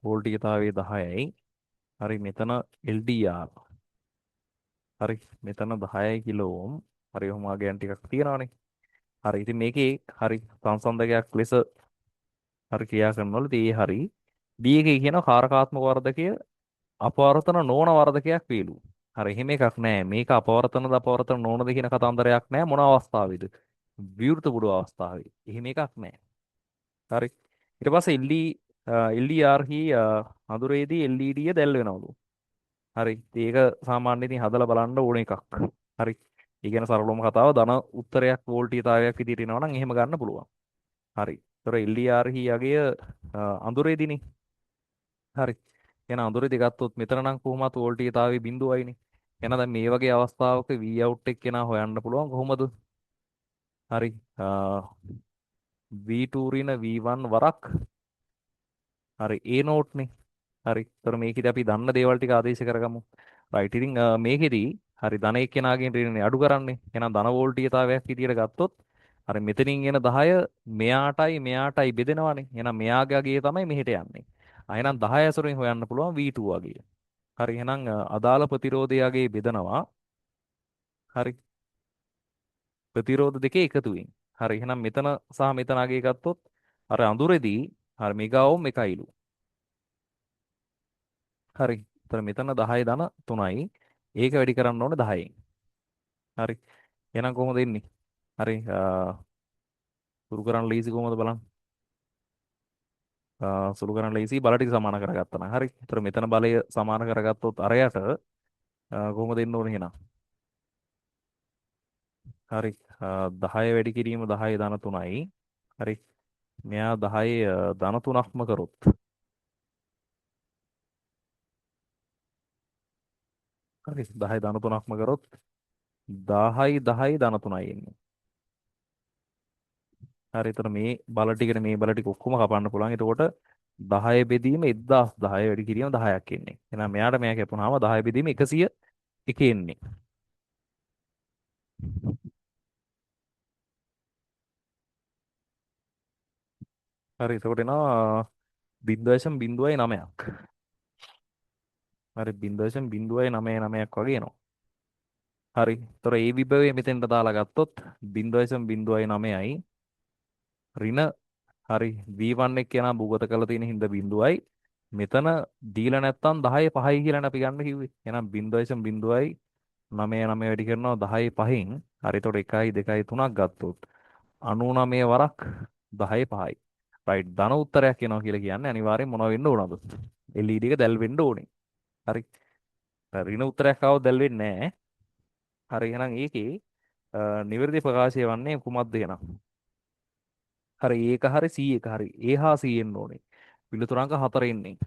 වෝල්ටීයතාවය 10යි. හරි මෙතන LDR. හරි මෙතන 10 කිලෝ ඕම්. හරි ඔහොම ආගයන් ටිකක් තියෙනවානේ. හරි ඉතින් මේකේ හරි සංසන්දකයක් ලෙස හරි ක්‍රියා කරනවලු ඉතින් ඒ හරි D එකේ කියන කාරකාත්මක වර්ධකය අපවර්තන නොවන වර්ධකයක් වේලු. හරි එහෙම එකක් නෑ. මේක අපවර්තනද අපවර්තන නොවනද කියන කතන්දරයක් නෑ මොන අවස්ථාවේද? විවෘත බුඩු අවස්ථාවේ. එහෙම එකක් නෑ. හරි. ඊට පස්සේ LDR හි අඳුරේදී LED දැල් වෙනවලු. හරි. ඒක සාමාන්‍යයෙන් ඉතින් හදලා බලන්න ඕන එකක්. හරි. ඒ කියන සරලවම කතාව ධන උත්තරයක් වෝල්ටීයතාවයක් විදිහට එනවා නම් එහෙම ගන්න පුළුවන්. හරි. ඒතර LDR හි යගේ අඳුරේදීනේ. හරි. එහෙනම් අඳුරේදී ගත්තොත් මෙතන නම් කොහොමත් වෝල්ටීයතාවය බිඳුවයිනේ. එහෙනම් දැන් මේ වගේ අවස්ථාවක Vout එක කෙනා හොයන්න පුළුවන් කොහොමද? හරි. V2 රින V1 වරක් හරි A නෝට්නේ. හරි. ඒතර මේකෙදි අපි දන්න දේවල් ටික ආදේශ කරගමු. රයිට්. ඉතින් මේකෙදි හරි ධන එක්කෙනාගෙන් රිනේ අඩු කරන්නේ. එහෙනම් ධන වෝල්ටීයතාවයක් විදියට ගත්තොත් හරි මෙතනින් එන 10 මෙයාටයි බෙදෙනවානේ. එහෙනම් මෙයාගේ අගය තමයි මෙහෙට යන්නේ. එහෙනම් 10 ඇසුරින් හොයන්න පුළුවන් V2 අගය. හරි. එහෙනම් අදාළ ප්‍රතිරෝධය අගය බෙදනවා. හරි. ප්‍රතිරෝධ දෙකේ එකතුවෙන්. හරි. එහෙනම් මෙතන සහ මෙතන අගය ගත්තොත් අර අඳුරේදී හරි මෙගා ඕම් එකයිලු. හරි. ඒතර මෙතන 10 ධන 3යි. ඒක වැඩි කරන්න ඕනේ 10න්. හරි. එහෙනම් කොහොමද එන්නේ? හරි. සුළු කරන්න ලීසි කොහොමද බලන්න. සුළු කරන්න ලීසි බල ටික සමාන කරගත්තා නම්. හරි. ඒතර මෙතන බලය සමාන කරගත්තොත් අරයට කොහොමද එන්න ඕනේ එහෙනම්? හරි. 10 වැඩි කිරීම 10 ධන 3යි. හරි. මෙයා 10 ධන 3ක්ම කරොත්. හරි. 10 ධන 3ක්ම කරොත් 10යි 10යි ධන 3යි එන්නේ. හරි. එතන මේ බල ටිකට මේ බල ටික ඔක්කොම කපන්න පුළුවන්. එතකොට 10 බෙදීම 1010 වැඩි කිරීම 10ක් එන්නේ. එහෙනම් මෙයාට මෙයා කැපුණාම 10 බෙදීම 101 එන්නේ. හරි. එතකොට එනවා 0.09ක්. හරි 0.0999ක් වගේ එනවා. හරි. ඒතර ඒ විභවය මෙතෙන්ට දාලා ගත්තොත් 0.09යි ඍණ හරි V1 එක යනා භූගත කරලා තියෙන හින්දා බිඳුවයි මෙතන දීලා නැත්තම් 10 5යි කියලා අපි ගන්න කිව්වේ. එහෙනම් 0.09 වැඩි කරනවා 10 5න්. හරි එතකොට 1යි 2යි 3ක් ගත්තොත් 99 වරක් 10 5යි. රයිට් ධන උත්තරයක් එනවා කියලා කියන්නේ අනිවාර්යෙන් මොනව වෙන්න ඕනද? LED එක දැල් වෙන්න ඕනේ. හරි. ඍණ උත්තරයක් ආවොත් දැල් වෙන්නේ නැහැ. හරි එහෙනම් ඒකේ නිවැරදි ප්‍රකාශය වන්නේ කුමක්ද එහෙනම්? හරි ඒක හරි C එක හරි. A හා C එන්න ඕනේ. පිළිතුරංක 4 එන්නේ.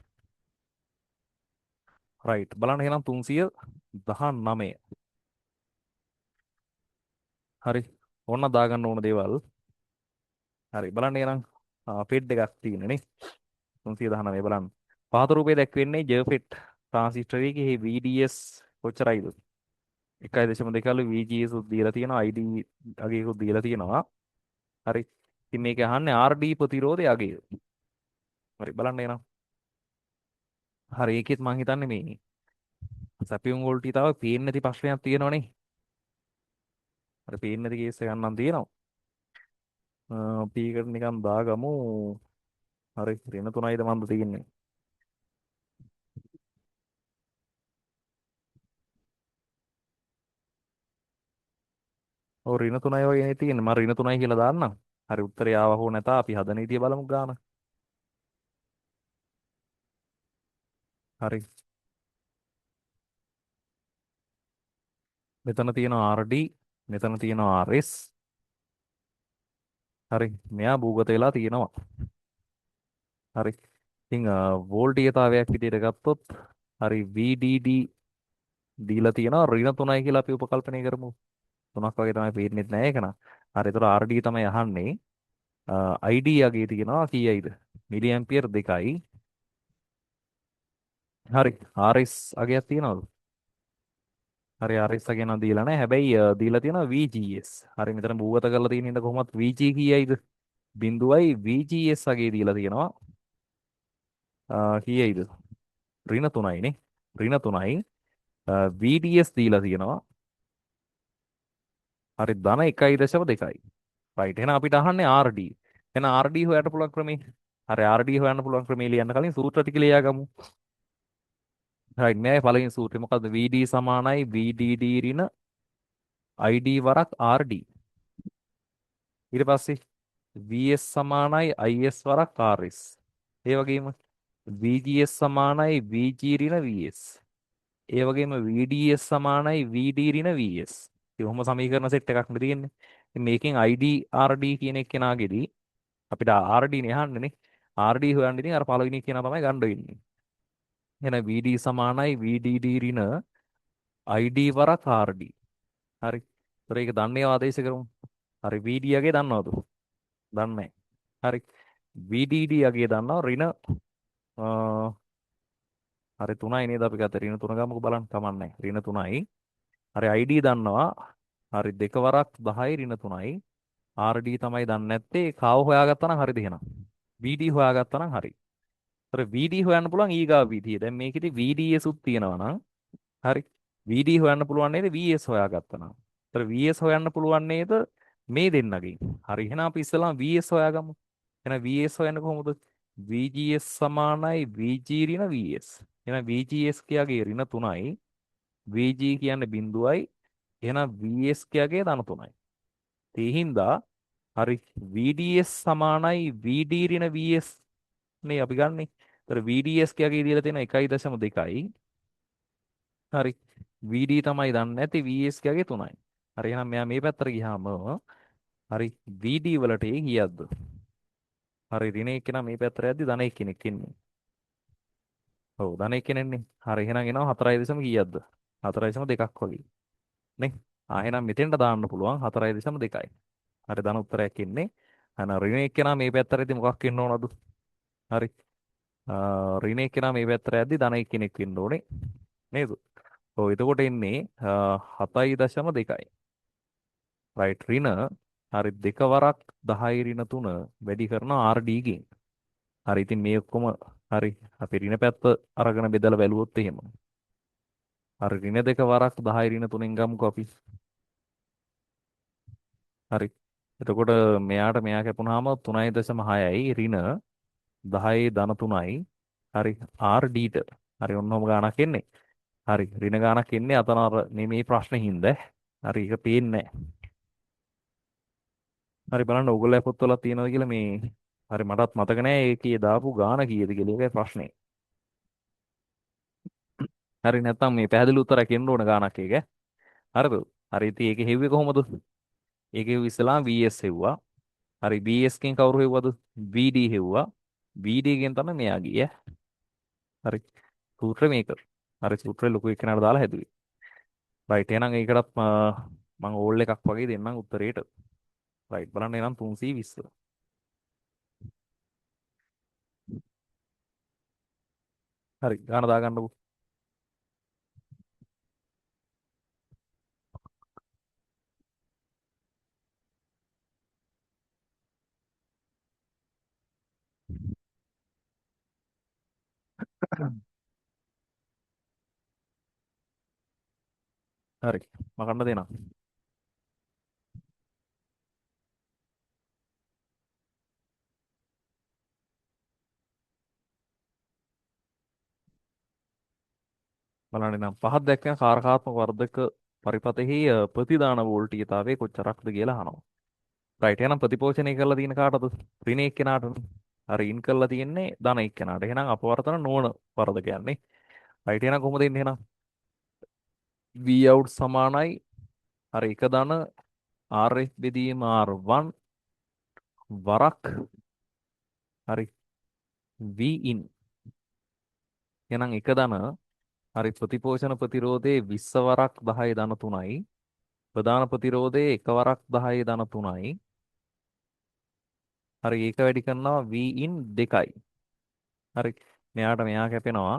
රයිට් බලන්න එහෙනම් 319. හරි. ඕන්න දාගන්න ඕන දේවල්. හරි බලන්න එහෙනම් ෆෙඩ් එකක් තියෙන්නේ නේ. 319 බලන්න. පහත රූපේ දැක්වෙන්නේ ජර්ෆෙට් ට්‍රාන්සිස්ටර් එකේ VDS කොච්චරයිද? 1.2 VGS උත් දීලා තියෙනවා ID අගයකුත් දීලා තියෙනවා. හරි. ඉතින් මේක අහන්නේ RD ප්‍රතිරෝධය අගය. හරි බලන්න එහෙනම්. හරි ඒකෙත් මං හිතන්නේ මේ සැපියුම් වෝල්ටි තව පේන්නේ නැති ප්‍රශ්නයක් තියෙනවනේ. හරි පේන්නේ නැති කේස් එකක් නම් තියෙනවා. P එකට නිකන් දාගමු. හරි ඍණ 3යිද මන්ද තියෙන්නේ. ඔව් ඍණ 3යි වගේ නේ තියෙන්නේ. මම ඍණ 3යි කියලා දාන්නම්. හරි උත්තරය ආව හෝ නැතා අපි හදන විදිය බලමු ගාන. හරි. මෙතන තියෙනවා RD, මෙතන තියෙනවා RS. හරි. මෙයා භූගත වෙලා තියෙනවා. හරි. ඉතින් වෝල්ටීයතාවයක් විදිහට ගත්තොත් හරි VDD දීලා තියෙනවා ඍණ 3යි කියලා අපි උපකල්පනය කරමු. 3ක් වගේ තමයි පේන්නේ නැහැ ඒක නා. හරි. ඒතර RD තමයි අහන්නේ. ID යගේ තියෙනවා කීයයිද? මිලි ඇම්පියර් 2යි. හරි. RS අගයක් තියෙනවද? හරි RS අගය නම් දීලා නැහැ. හැබැයි දීලා තියෙනවා VGS. හරි මෙතන භූගත කරලා තියෙන හින්දා කොහොමත් VG කීයයිද? බිඳුවයි VGS අගේ දීලා තියෙනවා. කීයයිද? ඍණ 3යි නේ. ඍණ 3යි. VDS දීලා තියෙනවා. හරි ධන 1.2යි. රයිට් එහෙනම් අපිට අහන්නේ RD. එහෙනම් RD හොයන්න පුළුවන් ක්‍රමේ. හරි RD හොයන්න පුළුවන් ක්‍රමේ ලියන්න කලින් සූත්‍ර ටික ලියා ගමු. රයිට් මේ පළවෙනි සූත්‍රය මොකද්ද? VD සමානයි VDD ඍණ ID වරක් RD. ඊට පස්සේ VS සමානයි IS වරක් RS. ඒ වගේම VGS සමානයි VG ඍණ VS. ඒ වගේම VDS සමානයි VD ඍණ VS. ඉතින් ඔහොම සමීකරණ සෙට් එකක් නේ තියෙන්නේ. ඉතින් මේකෙන් ID RD කියන එක කෙනාගේදී අපිට RD නේ අහන්නේ. RD හොයන්න ඉතින් අර පළවෙනි කෙනා තමයි ගන්න වෙන්නේ. එහෙනම් VD සමානයි VDD ඍණ ID වරක් RD. හරි. ඒතර ඒක දන්නේ ආදේශ කරමු. හරි VD යගේ දන්නවද? දන්නේ නැහැ. හරි. VDD යගේ දන්නවා ඍණ හරි 3යි නේද අපි ගත්තේ ඍණ 3 ගමුකෝ බලන්න කමන්නේ. ඍණ 3යි. හරි ID දන්නවා. හරි දෙක වරක් 10යි ඍණ 3යි. RD තමයි දන්නේ නැත්තේ. කාව හොයාගත්තා නම් හරිද එහෙනම්? VD හොයාගත්තා නම් හරි. ඒතර VD හොයන්න පුළුවන් ඊගාව විදිය. දැන් මේකෙදි VDS උත් තියෙනවා නම් හරි. VD හොයන්න පුළුවන් නේද VS හොයාගත්තා නම්. ඒතර VS හොයන්න පුළුවන් නේද මේ දෙන්නගෙන්. හරි එහෙනම් අපි ඉස්සෙල්ලාම VS හොයාගමු. එහෙනම් VS හොයන්න කොහොමද? VGS සමානයි VG ඍණ VS. එහෙනම් VGS කියගේ ඍණ 3යි. VG කියන්නේ බිඳුවයි. එහෙනම් VS කියගේ ධන 3යි. ඒ හින්දා හරි VDS සමානයි VD ඍණ VS නේ අපි ගන්නෙ. ඒතර VDS කියගේ දීලා තියෙන 1.2යි. හරි. VD තමයි දන්නේ නැති VS කියගේ 3යි. හරි එහෙනම් මෙයා මේ පැත්තට ගියාම හරි VD වලට ඒ කීයක්ද? හරි ඍණ එක්කෙනා මේ පැත්තට යද්දි ධන එක්කෙනෙක් ඉන්නේ. ඔව් ධන එක්කෙනෙන්නේ. හරි එහෙනම් එනවා 4.2 කීයක්ද? 4.2ක් වගේ. නේ? එහෙනම් මෙතෙන්ට දාන්න පුළුවන් 4.2යි. හරි ධන උත්තරයක් එන්නේ. අන ඍණ එක්කෙනා මේ පැත්තට යද්දි මොකක් වෙන්න ඕනද? හරි. ඍණ එක්කෙනා මේ පැත්තට යද්දි ධන එක්කෙනෙක් වෙන්න ඕනේ. නේද? ඔව් එතකොට එන්නේ 7.2යි. රයිට් ඍණ හරි දෙක වරක් 10යි ඍණ 3 වැඩි කරනවා RD ගෙන්. හරි ඉතින් මේ ඔක්කොම හරි අපි ඍණ පැත්ත අරගෙන බෙදලා බැලුවොත් එහෙම. හරි ඍණ දෙක වරක් 10 ඍණ 3න් ගමුකෝ අපි. හරි. එතකොට මෙයාට මෙයා කැපුණාම 3.6යි ඍණ 10 ධන 3යි. හරි RDට. හරි ඔන්නෝම ගාණක් එන්නේ. හරි ඍණ ගාණක් එන්නේ අතන අර මේ ප්‍රශ්නේ හින්දා. හරි ඒක පේන්නේ නැහැ. හරි බලන්න ඕගොල්ලෝ පොත්වල තියෙනවද කියලා මේ හරි මටත් මතක නැහැ ඒකේ දාපු ගාණ කීයද කියලා ඒකයි ප්‍රශ්නේ. හරි නැත්තම් මේ පැහැදිලි උත්තරයක් එන්න ඕන ගාණක් ඒක. හරිද? හරි ඉතින් ඒකේ හෙව්වේ කොහොමද? ඒකේ ඉස්සලා VS හෙව්වා. හරි VS කින් කවුරු හෙව්වද? VD හෙව්වා. VD ගෙන් තමයි මෙයා ගියේ. හරි සූත්‍රය මේක. හරි සූත්‍රය ලොකු එකනට දාලා හැදුවේ. රයිට් එහෙනම් ඒකටත් මම ඕල් එකක් වගේ දෙන්නම් උත්තරේට. රයිට් බලන්න එහෙනම් 320. හරි ගාන දාගන්නකො. හරි මකන්න දෙනවා. බලන්න නම් පහක් දැක්කම කාරකාත්මක වර්ධක පරිපතෙහි ප්‍රතිදාන වෝල්ටීයතාවය කොච්චරක්ද කියලා අහනවා. රයිට් එහෙනම් ප්‍රතිපෝෂණය කරලා තියෙන කාටද? ඍණ එක්කෙනාටනේ. හරි ඉන් කරලා තියෙන්නේ ධන එක්කෙනාට. එහෙනම් අපවර්තන නොවන වර්ධකයන්නේ. රයිට් එහෙනම් කොහොමද එන්නේ එහෙනම්? V out සමානයි හරි එක ධන RF බෙදීම R1 වරක් හරි V in. එහෙනම් එක ධන හරි ප්‍රතිපෝෂණ ප්‍රතිරෝධයේ 20 වරක් 10 ධන 3යි. ප්‍රධාන ප්‍රතිරෝධයේ එක වරක් 10 ධන 3යි. හරි ඒක වැඩි කරනවා V in 2යි. හරි මෙයාට මෙයා කැපෙනවා.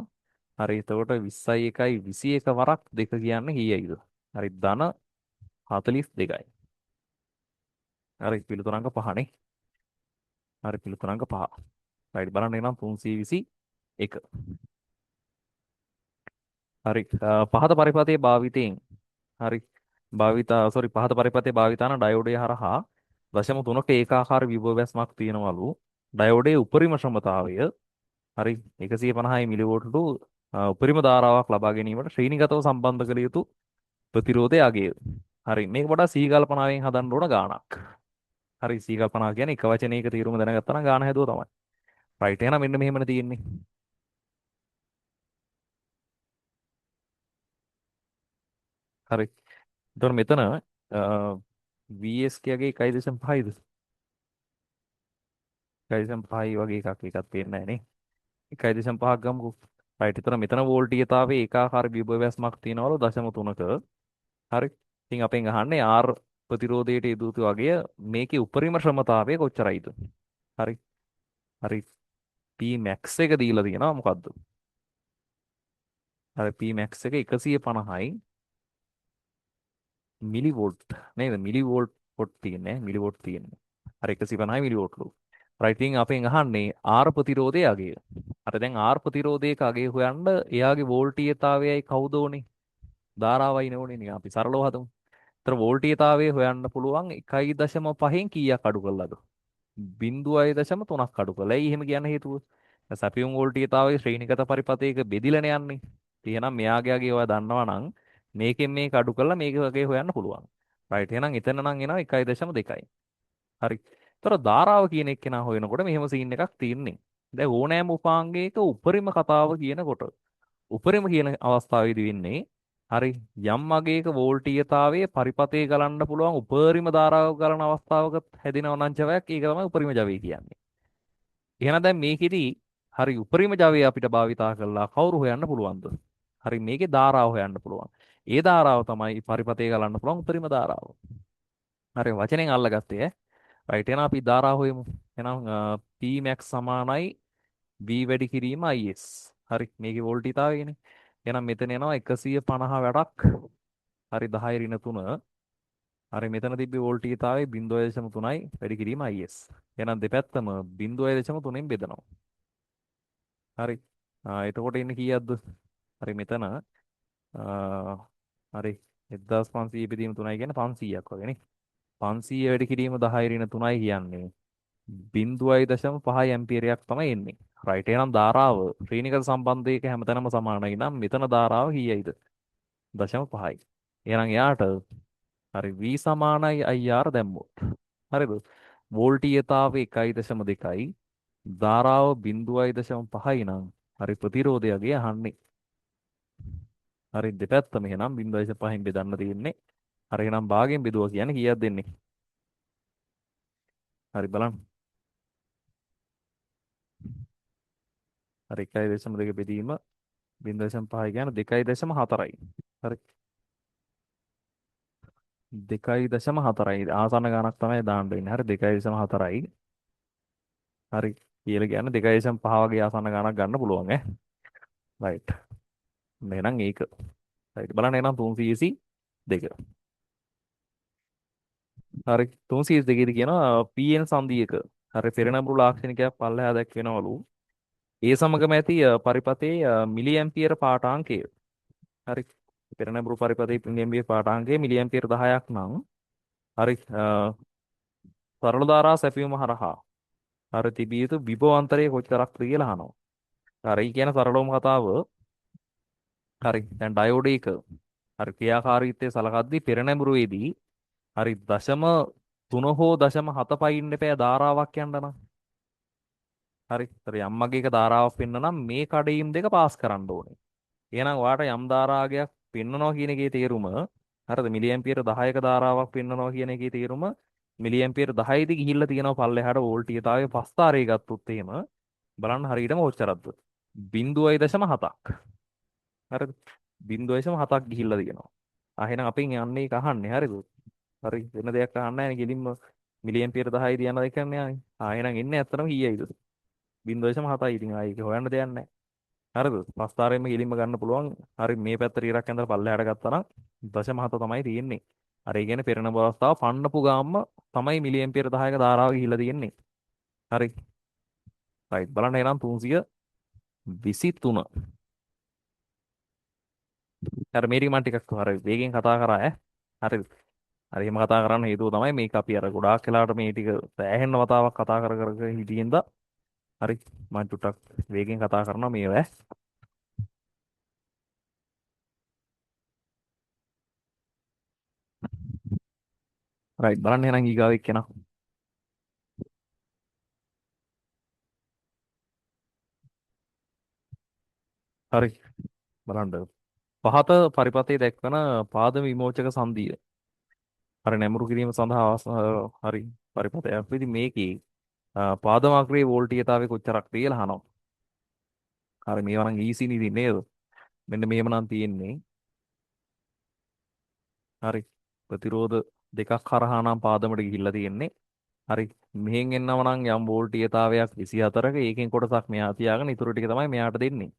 හරි එතකොට 20යි 1යි 21 වරක් 2 කියන්නේ කීයයිද? හරි ධන 42යි. හරි පිළිතුරංග 5නේ. හරි පිළිතුරංග 5. රයිට් බලන්න එනම් 321. හරි පහත පරිපතයේ භාවිතයෙන් හරි පහත පරිපතයේ භාවිතාන ඩයෝඩය හරහා 0.3ක ඒකාකාර විභවයස්මක් තියෙනවලු. ඩයෝඩයේ උපරිම ශ්‍රමතාවය හරි 150 මිලිවෝල්ට්ලු උපරිම ධාරාවක් ලබා ගැනීමට ශ්‍රේණිගතව සම්බන්ධ කළ යුතු ප්‍රතිරෝධය අගය. හරි මේක වඩා සීකල්පනාවෙන් හදන්න ඕන ගාණක්. හරි සීකල්පනාව කියන්නේ එක වචනයක තීරුම දැනගත්තා නම් ගාණ හැදුවා තමයි. රයිට් එහෙනම් මෙන්න මෙහෙමනේ තියෙන්නේ. හරි. එතකොට මෙතන VS කියගේ 1.5යිද? 1.5යි වගේ එකක් එකක් පේන්නේ නැහැ නේ. 1.5ක් ගමුකෝ. රයිට්. එතන මෙතන වෝල්ටීයතාවයේ ඒකාකාර විභවයස්මක් තියනවලු 0.3ක. හරි. ඉතින් අපෙන් අහන්නේ R ප්‍රතිරෝධයට යෙදුතු වගේ මේකේ උපරිම ශ්‍රමතාවය කොච්චරයිද? හරි. හරි. P max එක දීලා තියෙනවා මොකද්ද? හරි P max එක 150යි මිලිවෝල්ට් නේද? මිලිවෝල්ට් පොට් තියෙන්නේ මිලිවෝල්ට් තියෙන්නේ. හරි 150යි මිලිවෝල්ට්ලු. රයිට් ඉතින් අපෙන් අහන්නේ R ප්‍රතිරෝධයේ අගය. හරි දැන් R ප්‍රතිරෝධයක අගය හොයන්න එයාගේ වෝල්ටීයතාවයයි කවුද ඕනේ? ධාරාවයි නෝනේ නේ අපි සරලව හදමු. ඒතර වෝල්ටීයතාවය හොයන්න පුළුවන් 1.5න් කීයක් අඩු කළාද? 0.3ක් අඩු කළා. ඇයි එහෙම කියන්න හේතුව? දැන් සැපියුම් වෝල්ටීයතාවයේ ශ්‍රේණිගත පරිපතයක බෙදිලානේ යන්නේ. එහෙනම් මෙයාගේ අගේ ඔයා දන්නවා නම් මේකෙන් මේක අඩු කරලා මේක වගේ හොයන්න පුළුවන්. රයිට් එහෙනම් එතන නම් එනවා 1.2යි. හරි. ඒතර ධාරාව කියන එක නා හොයනකොට මෙහෙම සීන් එකක් තියෙන්නේ. දැන් ඕනෑම උපාංගයක උපරිම කතාව කියනකොට උපරිම කියන අවස්ථාවේදී වෙන්නේ හරි යම් අගයක වෝල්ටීයතාවයේ පරිපතේ ගලන්න පුළුවන් උපරිම ධාරාව ගලන අවස්ථාවක හැදෙන වනංජවයක් ඒක තමයි උපරිම ජවය කියන්නේ. එහෙනම් දැන් මේකෙදි හරි උපරිම ජවය අපිට භාවිතා කරලා කවුරු හොයන්න පුළුවන්ද? හරි මේකේ ධාරාව හොයන්න පුළුවන්. ඒ ධාරාව තමයි පරිපතේ ගලන්න පුළුවන් උපරිම ධාරාව. හරි වචනෙන් අල්ලගත්තේ ඈ. රයිට් එහෙනම් අපි ධාරාව හොයමු. එහෙනම් Pmax සමානයි V වැඩි කිරීම IS. හරි මේකේ වෝල්ටීයතාවයනේ. එහෙනම් මෙතන එනවා 150 වැඩක්. හරි 10 ඍණ 3. හරි මෙතන තිබ්බේ වෝල්ටීයතාවය 0.3යි වැඩි කිරීම IS. එහෙනම් දෙපැත්තම 0.3ෙන් බෙදනවා. හරි. එතකොට එන්නේ කීයක්ද? හරි මෙතන හරි 1500 ඉපදීම 3යි කියන්නේ 500ක් වගේ නේ. 500 වැඩි කිරීම 10 ඍණ 3යි කියන්නේ 0.5 ඇම්පියරයක් තමයි එන්නේ. රයිට් එහෙනම් ධාරාව ශ්‍රේණිගත සම්බන්ධයක හැමතැනම සමානයි නම් මෙතන ධාරාව කීයයිද? 0.5යි. එහෙනම් එයාට හරි V සමානයි IR දැම්මොත්. හරිද? වෝල්ටීයතාවය 1.2යි ධාරාව 0.5යි නම් හරි ප්‍රතිරෝධයගේ අහන්නේ. හරි දෙපැත්තම එහෙනම් 0.5න් බෙදන්න තියෙන්නේ. හරි එහෙනම් භාගයෙන් බෙදුවා කියන්නේ කීයක් දෙන්නේ? හරි බලන්න. හරි 1.2 බෙදීම 0.5 කියන්නේ 2.4යි. හරි 2.4යි. ආසන්න ගණක් තමයි දාන්න වෙන්නේ. හරි 2.4යි. හරි කියලා කියන්නේ 2.5 වගේ ආසන්න ගණක් ගන්න පුළුවන් ඈ. රයිට්. එහෙනම් ඒක. රයිට් බලන්න එහෙනම් 322. හරි 322 දී කියනවා PN සංදියක. හරි පෙරනඹුරු ලාක්ෂණිකයක් පල්ලෙහා දැක්වෙනවලු. ඒ සමගම ඇති පරිපතේ මිලි ඇම්පියර පාඨාංකය. හරි පෙරනඹුරු පරිපතේ මිලි ඇම්පියර පාඨාංකය මිලි ඇම්පියර 10ක් නම් හරි සරල ධාරා සැපයීම හරහා හරි තිබිය යුතු විභව අන්තරය කොච්චරක්ද කියලා අහනවා. හරි කියන සරලවම කතාව හරි දැන් ඩයෝඩ් එක හරි ක්‍රියාකාරීත්වය සලකද්දී පෙරනැඹුරුවේදී හරි 0.3 හෝ 0.7 පයින් එපෑ ධාරාවක් යන්න නම් හරි හරි යම්මගේ එක ධාරාවක් පෙන්න නම් මේ කඩයිම් දෙක පාස් කරන්න ඕනේ. එහෙනම් ඔයාට යම් ධාරාවයක් පෙන්නනවා කියන එකේ තේරුම හරිද මිලි ඇම්පියර 10ක ධාරාවක් පෙන්නනවා කියන එකේ තේරුම මිලි ඇම්පියර 10 දී ගිහිල්ලා තියෙනවා පල්ලෙහාට වෝල්ටීයතාවය 5 තාරේ ගත්තොත් එහෙම බලන්න හරියටම ඔච්චරක්ද 0.7ක් හරිද 0.7ක් ගිහිල්ලා තියෙනවා. එහෙනම් අපෙන් යන්නේ ඒක අහන්නේ හරිද? හරි වෙන දෙයක් අහන්න නැහැ නේ ගෙලින්ම මිලි ඇම්පියර 10යි තියන දෙයක් කියන්නේ ආනේ. එහෙනම් එන්නේ ඇත්තටම කීයයිද? 0.7යි. ඉතින් ආයේ ඒක හොයන්න දෙයක් නැහැ. හරිද? පස්තාරයෙන්ම ගෙලින්ම ගන්න පුළුවන්. හරි මේ පැත්තට ඉරක් ඇඳලා පල්ලෙහාට ගත්තා නම් 0.7 තමයි තියෙන්නේ. හරි ඒ කියන්නේ පෙරණ අවස්ථාව පන්නපු ගාම්ම තමයි මිලි ඇම්පියර 10ක ධාරාව ගිහිල්ලා තියෙන්නේ. හරි. රයිට් බලන්න එහෙනම් 323. හරි මේ ටික මම ටිකක් හරි වේගෙන් කතා කරා ඈ. හරිද? හරි එහෙම කතා කරන්න හේතුව තමයි මේක අපි අර ගොඩාක් වෙලාවට මේ ටික සෑහෙන වතාවක් කතා කර හිටියෙන්ද හරි මම ටුටක් වේගෙන් කතා කරනවා මේව ඈ. රයිට් බලන්න එහෙනම් ඊගාව එක්කෙනා. හරි බලන්න. පහත පරිපතේ දැක්වන පාද විමෝචක සංදිය. හරි නැඹුරු කිරීම සඳහා හරි පරිපතයක්. ඉතින් මේකේ පාදමාග්‍රේ වෝල්ටීයතාවය කොච්චරක් කියලා අහනවා. හරි මේවා නම් ඊසි නේ නේද? මෙන්න මෙහෙම නම් තියෙන්නේ. හරි ප්‍රතිරෝධ දෙකක් හරහා නම් පාදමට ගිහිල්ලා තියෙන්නේ. හරි මෙහෙන් එන්නව නම් යම් වෝල්ටීයතාවයක් 24ක ඒකෙන් කොටසක් මෙහා තියාගෙන ඊටු ටික තමයි මෙයාට දෙන්නේ.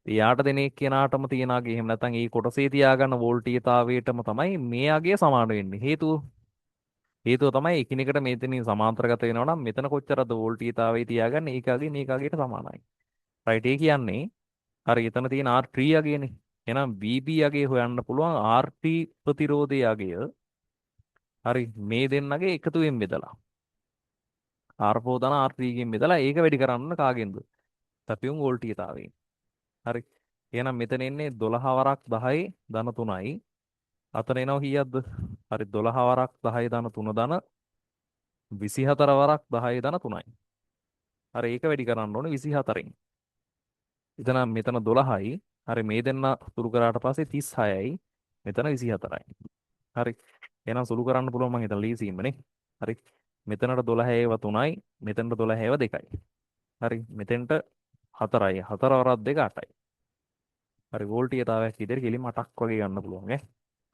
එයාට දෙන එක්කෙනාටම තියනාගේ එහෙම නැත්නම් ඒ කොටසේ තියාගන්න වෝල්ටීයතාවයටම තමයි මෙයාගේ සමාන වෙන්නේ. හේතුව තමයි එකිනෙකට මෙතනින් සමාන්තරගත වෙනවා නම් මෙතන කොච්චරද වෝල්ටීයතාවය තියාගන්නේ ඒකගේ මේකගේට සමානයි. රයිට් ඒ කියන්නේ හරි එතන තියෙන R3 යගේනේ. එහෙනම් VB යගේ හොයන්න පුළුවන් RT ප්‍රතිරෝධය යගය හරි මේ දෙන්නගේ එකතුවෙන් බෙදලා R4 ධන R3 ගෙන් බෙදලා ඒක වැඩි කරන්න කාගෙන්ද? සැපියුම් වෝල්ටීයතාවයෙන්. හරි. එහෙනම් මෙතන එන්නේ 12 වරක් 10 ධන 3යි. අතන එනවා කීයක්ද? හරි 12 වරක් 10 ධන 3 ධන 24 වරක් 10 ධන 3යි. හරි ඒක වැඩි කරන්න ඕනේ 24න්. එතන මෙතන 12යි. හරි මේ දෙන්න සුළු කරාට පස්සේ 36යි. මෙතන 24යි. හරි. එහෙනම් සුළු කරන්න පුළුවන් මම හිතන ලීසියෙන්ම නේ. හරි. මෙතනට 12 ඒව 3යි. මෙතනට 12 ඒව 2යි. හරි. මෙතෙන්ට 4යි. 4 වරක් 2 8යි. හරි වෝල්ටීයතාවයක් විදිහට කෙලින්ම 8ක් වගේ ගන්න පුළුවන් ඈ.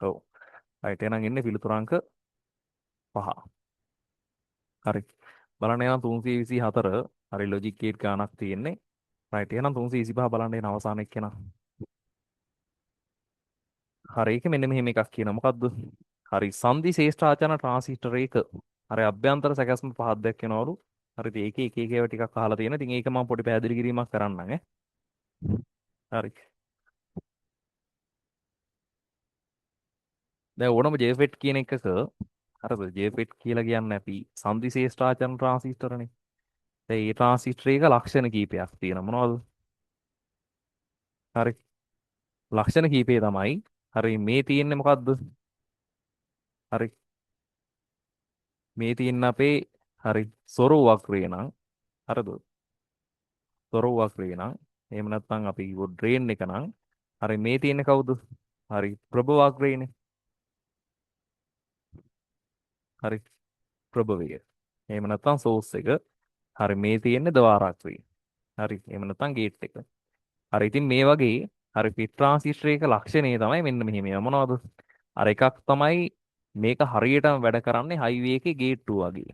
ඔව්. රයිට් එහෙනම් එන්නේ පිළිතුරාංක 5. හරි. බලන්න එහෙනම් 324 හරි ලොජික් ගේට් ගානක් තියෙන්නේ. රයිට් එහෙනම් 325 බලන්න එන අවසාන එක්කෙනා. හරි ඒක මෙන්න මෙහෙම එකක් කියනවා. මොකද්ද? හරි සංදි ශේෂ්ඨාචාර ට්‍රාන්සිස්ටර් එක. හරි අභ්‍යන්තර සැකස්ම පහක් දැක්කනවලු. හරි ඒකේ එක එක ඒවා ටිකක් අහලා තියෙනවා. ඉතින් ඒක මම පොඩි පැහැදිලි කිරීමක් කරන්නම් ඈ. හරි. දැන් ඕනම JFET කියන එකක හරිද JFET කියලා කියන්නේ අපි සංදිශේෂ්ඨාචරණ ට්‍රාන්සිස්ටරනේ. දැන් මේ ට්‍රාන්සිස්ටර් එක ලක්ෂණ කීපයක් තියෙනවා මොනවද? හරි. ලක්ෂණ කීපේ තමයි හරි මේ තියෙන්නේ මොකද්ද? හරි. මේ තියෙන අපේ හරි සොරෝ වක්‍රය නම් හරිද? සොරෝ වක්‍රය නම් එහෙම නැත්නම් අපි කිව්වො ඩ්‍රේන් එක නම් හරි මේ තියෙන්නේ කවුද? හරි ප්‍රභව වක්‍රයනේ. හරි ප්‍රභවය. එහෙම නැත්නම් සෝස් එක. හරි මේ තියෙන්නේ දවාරාක්‍රය. හරි එහෙම නැත්නම් ගේට් එක. හරි ඉතින් මේ වගේ හරි ෆිට් ට්‍රාන්සිස්ටර් එක ලක්ෂණය තමයි මෙන්න මෙහෙම. මොනවද? අර එකක් තමයි මේක හරියටම වැඩ කරන්නේ හයිවේ එකේ ගේට්ටුව වගේ.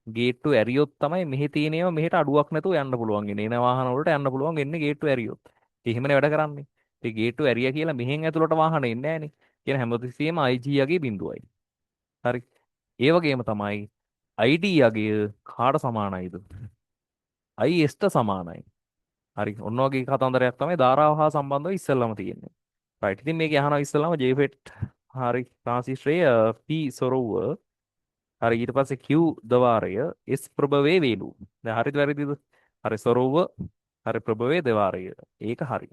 ගේට්ටුව ඇරියොත් තමයි මෙහි තියෙන ඒවා මෙහෙට අඩුවක් නැතුව යන්න පුළුවන් වෙන්නේ. එන වාහන වලට යන්න පුළුවන් වෙන්නේ ගේට්ටුව ඇරියොත්. ඉතින් එහෙමනේ වැඩ කරන්නේ. ඉතින් ගේට්ටුව ඇරියා කියලා මෙහෙන් ඇතුළට වාහන එන්නේ නැහනේ. කියන හැමතිස්සෙම IG යගේ බිඳුවයි. හරි. ඒ වගේම තමයි ID යගේ කාට සමානයිද? IS ට සමානයි. හරි. ඔන්න ඔයගේ කතන්දරයක් තමයි ධාරාව හා සම්බන්ධව ඉස්සෙල්ලාම තියෙන්නේ. රයිට්. ඉතින් මේක අහනවා ඉස්සෙල්ලාම JFET හරි ට්‍රාන්සිස්ටරයේ P සොරවුව හරි ඊට පස්සේ Q දවාරය S ප්‍රභවයේ වේලු. දැන් හරිද වැරදිද? හරි සොරවුව හරි ප්‍රභවයේ දවාරය. ඒක හරි.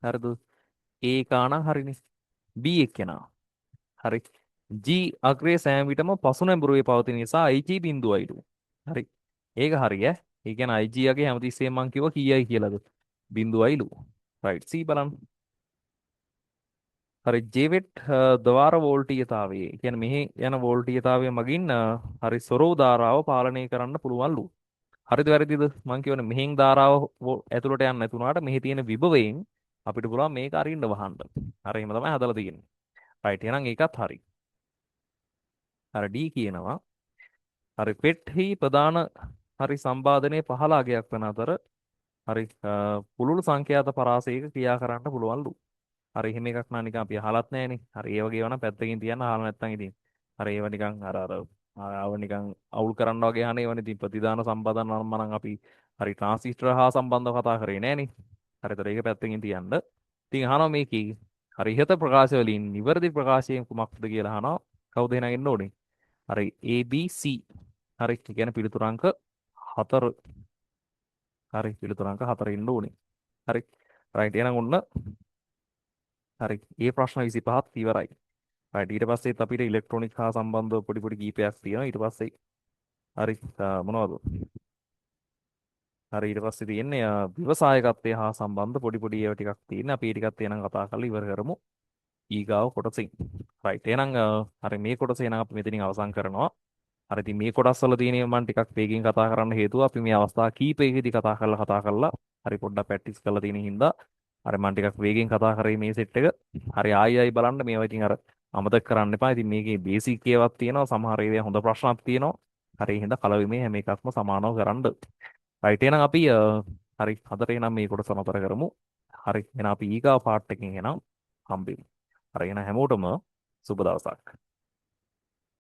හරිද? A කාණන් හරිනේ. B එක්කෙනා. හරි. G අග්‍රයේ සෑම විටම පසු නැඹුරුවේ පවතින නිසා IG බිඳුවයිලු. හරි. ඒක හරි ඈ. ඒ කියන්නේ IG යගේ හැමතිස්සෙම මං කිව්වා කීයයි කියලාද? බිඳුවයිලු. රයිට්. C බලන්න. හරි ජේවෙට් ද්වාර වෝල්ටීයතාවය කියන්නේ මෙහි යන වෝල්ටීයතාවය මගින් හරි සොරෝ ධාරාව පාලනය කරන්න පුළුවන්ලු. හරිද වැරදිද? මං කියවනේ මෙහෙන් ධාරාව ඇතුළට යන්න නැතුණාට මෙහි තියෙන විභවයෙන් අපිට පුළුවන් මේක අරින්න වහන්න. හරි එහෙම තමයි හදලා තියෙන්නේ. රයිට් එහෙනම් ඒකත් හරි. හරි D කියනවා. හරි පෙට්හි ප්‍රධාන හරි සම්පාදනයේ 15 අගයක් වන අතර හරි පුළුල් සංඛ්‍යාත පරාසයක ක්‍රියා කරන්න පුළුවන්ලු. හරි එහෙම එකක් නා නිකන් අපි අහලත් නැහනේ. හරි ඒ වගේ ඒවා නම් පැත්තකින් තියන්න අහලා නැත්නම් ඉතින්. හරි ඒවා නිකන් ආව නිකන් අවුල් කරන්න වගේ අහන ඒවා ඉතින් ප්‍රතිදාන සම්පදන් නම් මනම් අපි හරි ට්‍රාන්සිස්ටර් හා සම්බන්ධව කතා කරේ නෑනේ. හරිද? ඒක පැත්තකින් තියන්න. ඉතින් අහනවා මේකේ හරි ඉහත ප්‍රකාශ වලින් නිවැරදි ප්‍රකාශයෙන් කුමක්ද කියලා අහනවා. කවුද එහෙනම් එන්න ඕනේ? හරි ABC. හරි ඒ කියන්නේ පිළිතුරංක 4. හරි පිළිතුරංක 4 ඉන්න ඕනේ. හරි. රයිට් එහෙනම් ඔන්න හරි. ඒ ප්‍රශ්න 25ත් ඉවරයි. right ඊට පස්සෙත් අපිට ඉලෙක්ට්‍රොනික හා සම්බන්ධව පොඩි පොඩි කීපයක් තියෙනවා ඊට පස්සේ හරි මොනවද හරි ඊට පස්සේ තියෙන්නේ ව්‍යවසායකත්වය හා සම්බන්ධ පොඩි පොඩි ඒවා ටිකක් තියෙනවා අපි ඒ ටිකත් එනං කතා කරලා ඉවර කරමු ඊගාව කොටසින් right එහෙනම් හරි මේ කොටස එනං අපි මෙතනින් අවසන් කරනවා හරි ඉතින් මේ කොටස් වල තියෙන ඒවා මම ටිකක් වේගෙන් කතා කරන්න හේතුව අපි මේ අවස්ථා කීපයකදී කතා කරලා හරි පොඩ්ඩක් ප්‍රැක්ටිස් කරලා තියෙන හින්දා හරි මම ටිකක් වේගෙන් කතා කරේ මේ සෙට් එක හරි ආයි බලන්න මේවා ඉතින් අර අමතක කරන්න එපා. ඉතින් මේකේ බේසික් ඒවාක් තියෙනවා. සමහර ඒවා හොඳ ප්‍රශ්නක් තියෙනවා. හරි එහෙනම් කලවීමේ හැම එකක්ම සමානව කරන්න. රයිට් එහෙනම් අපි හරි හතර එහෙනම් මේ කොටස නතර කරමු. හරි එහෙනම් අපි ඊගා පාර්ට් එකකින් එහෙනම් හම්බෙමු. හරි එහෙනම් හැමෝටම සුබ දවසක්.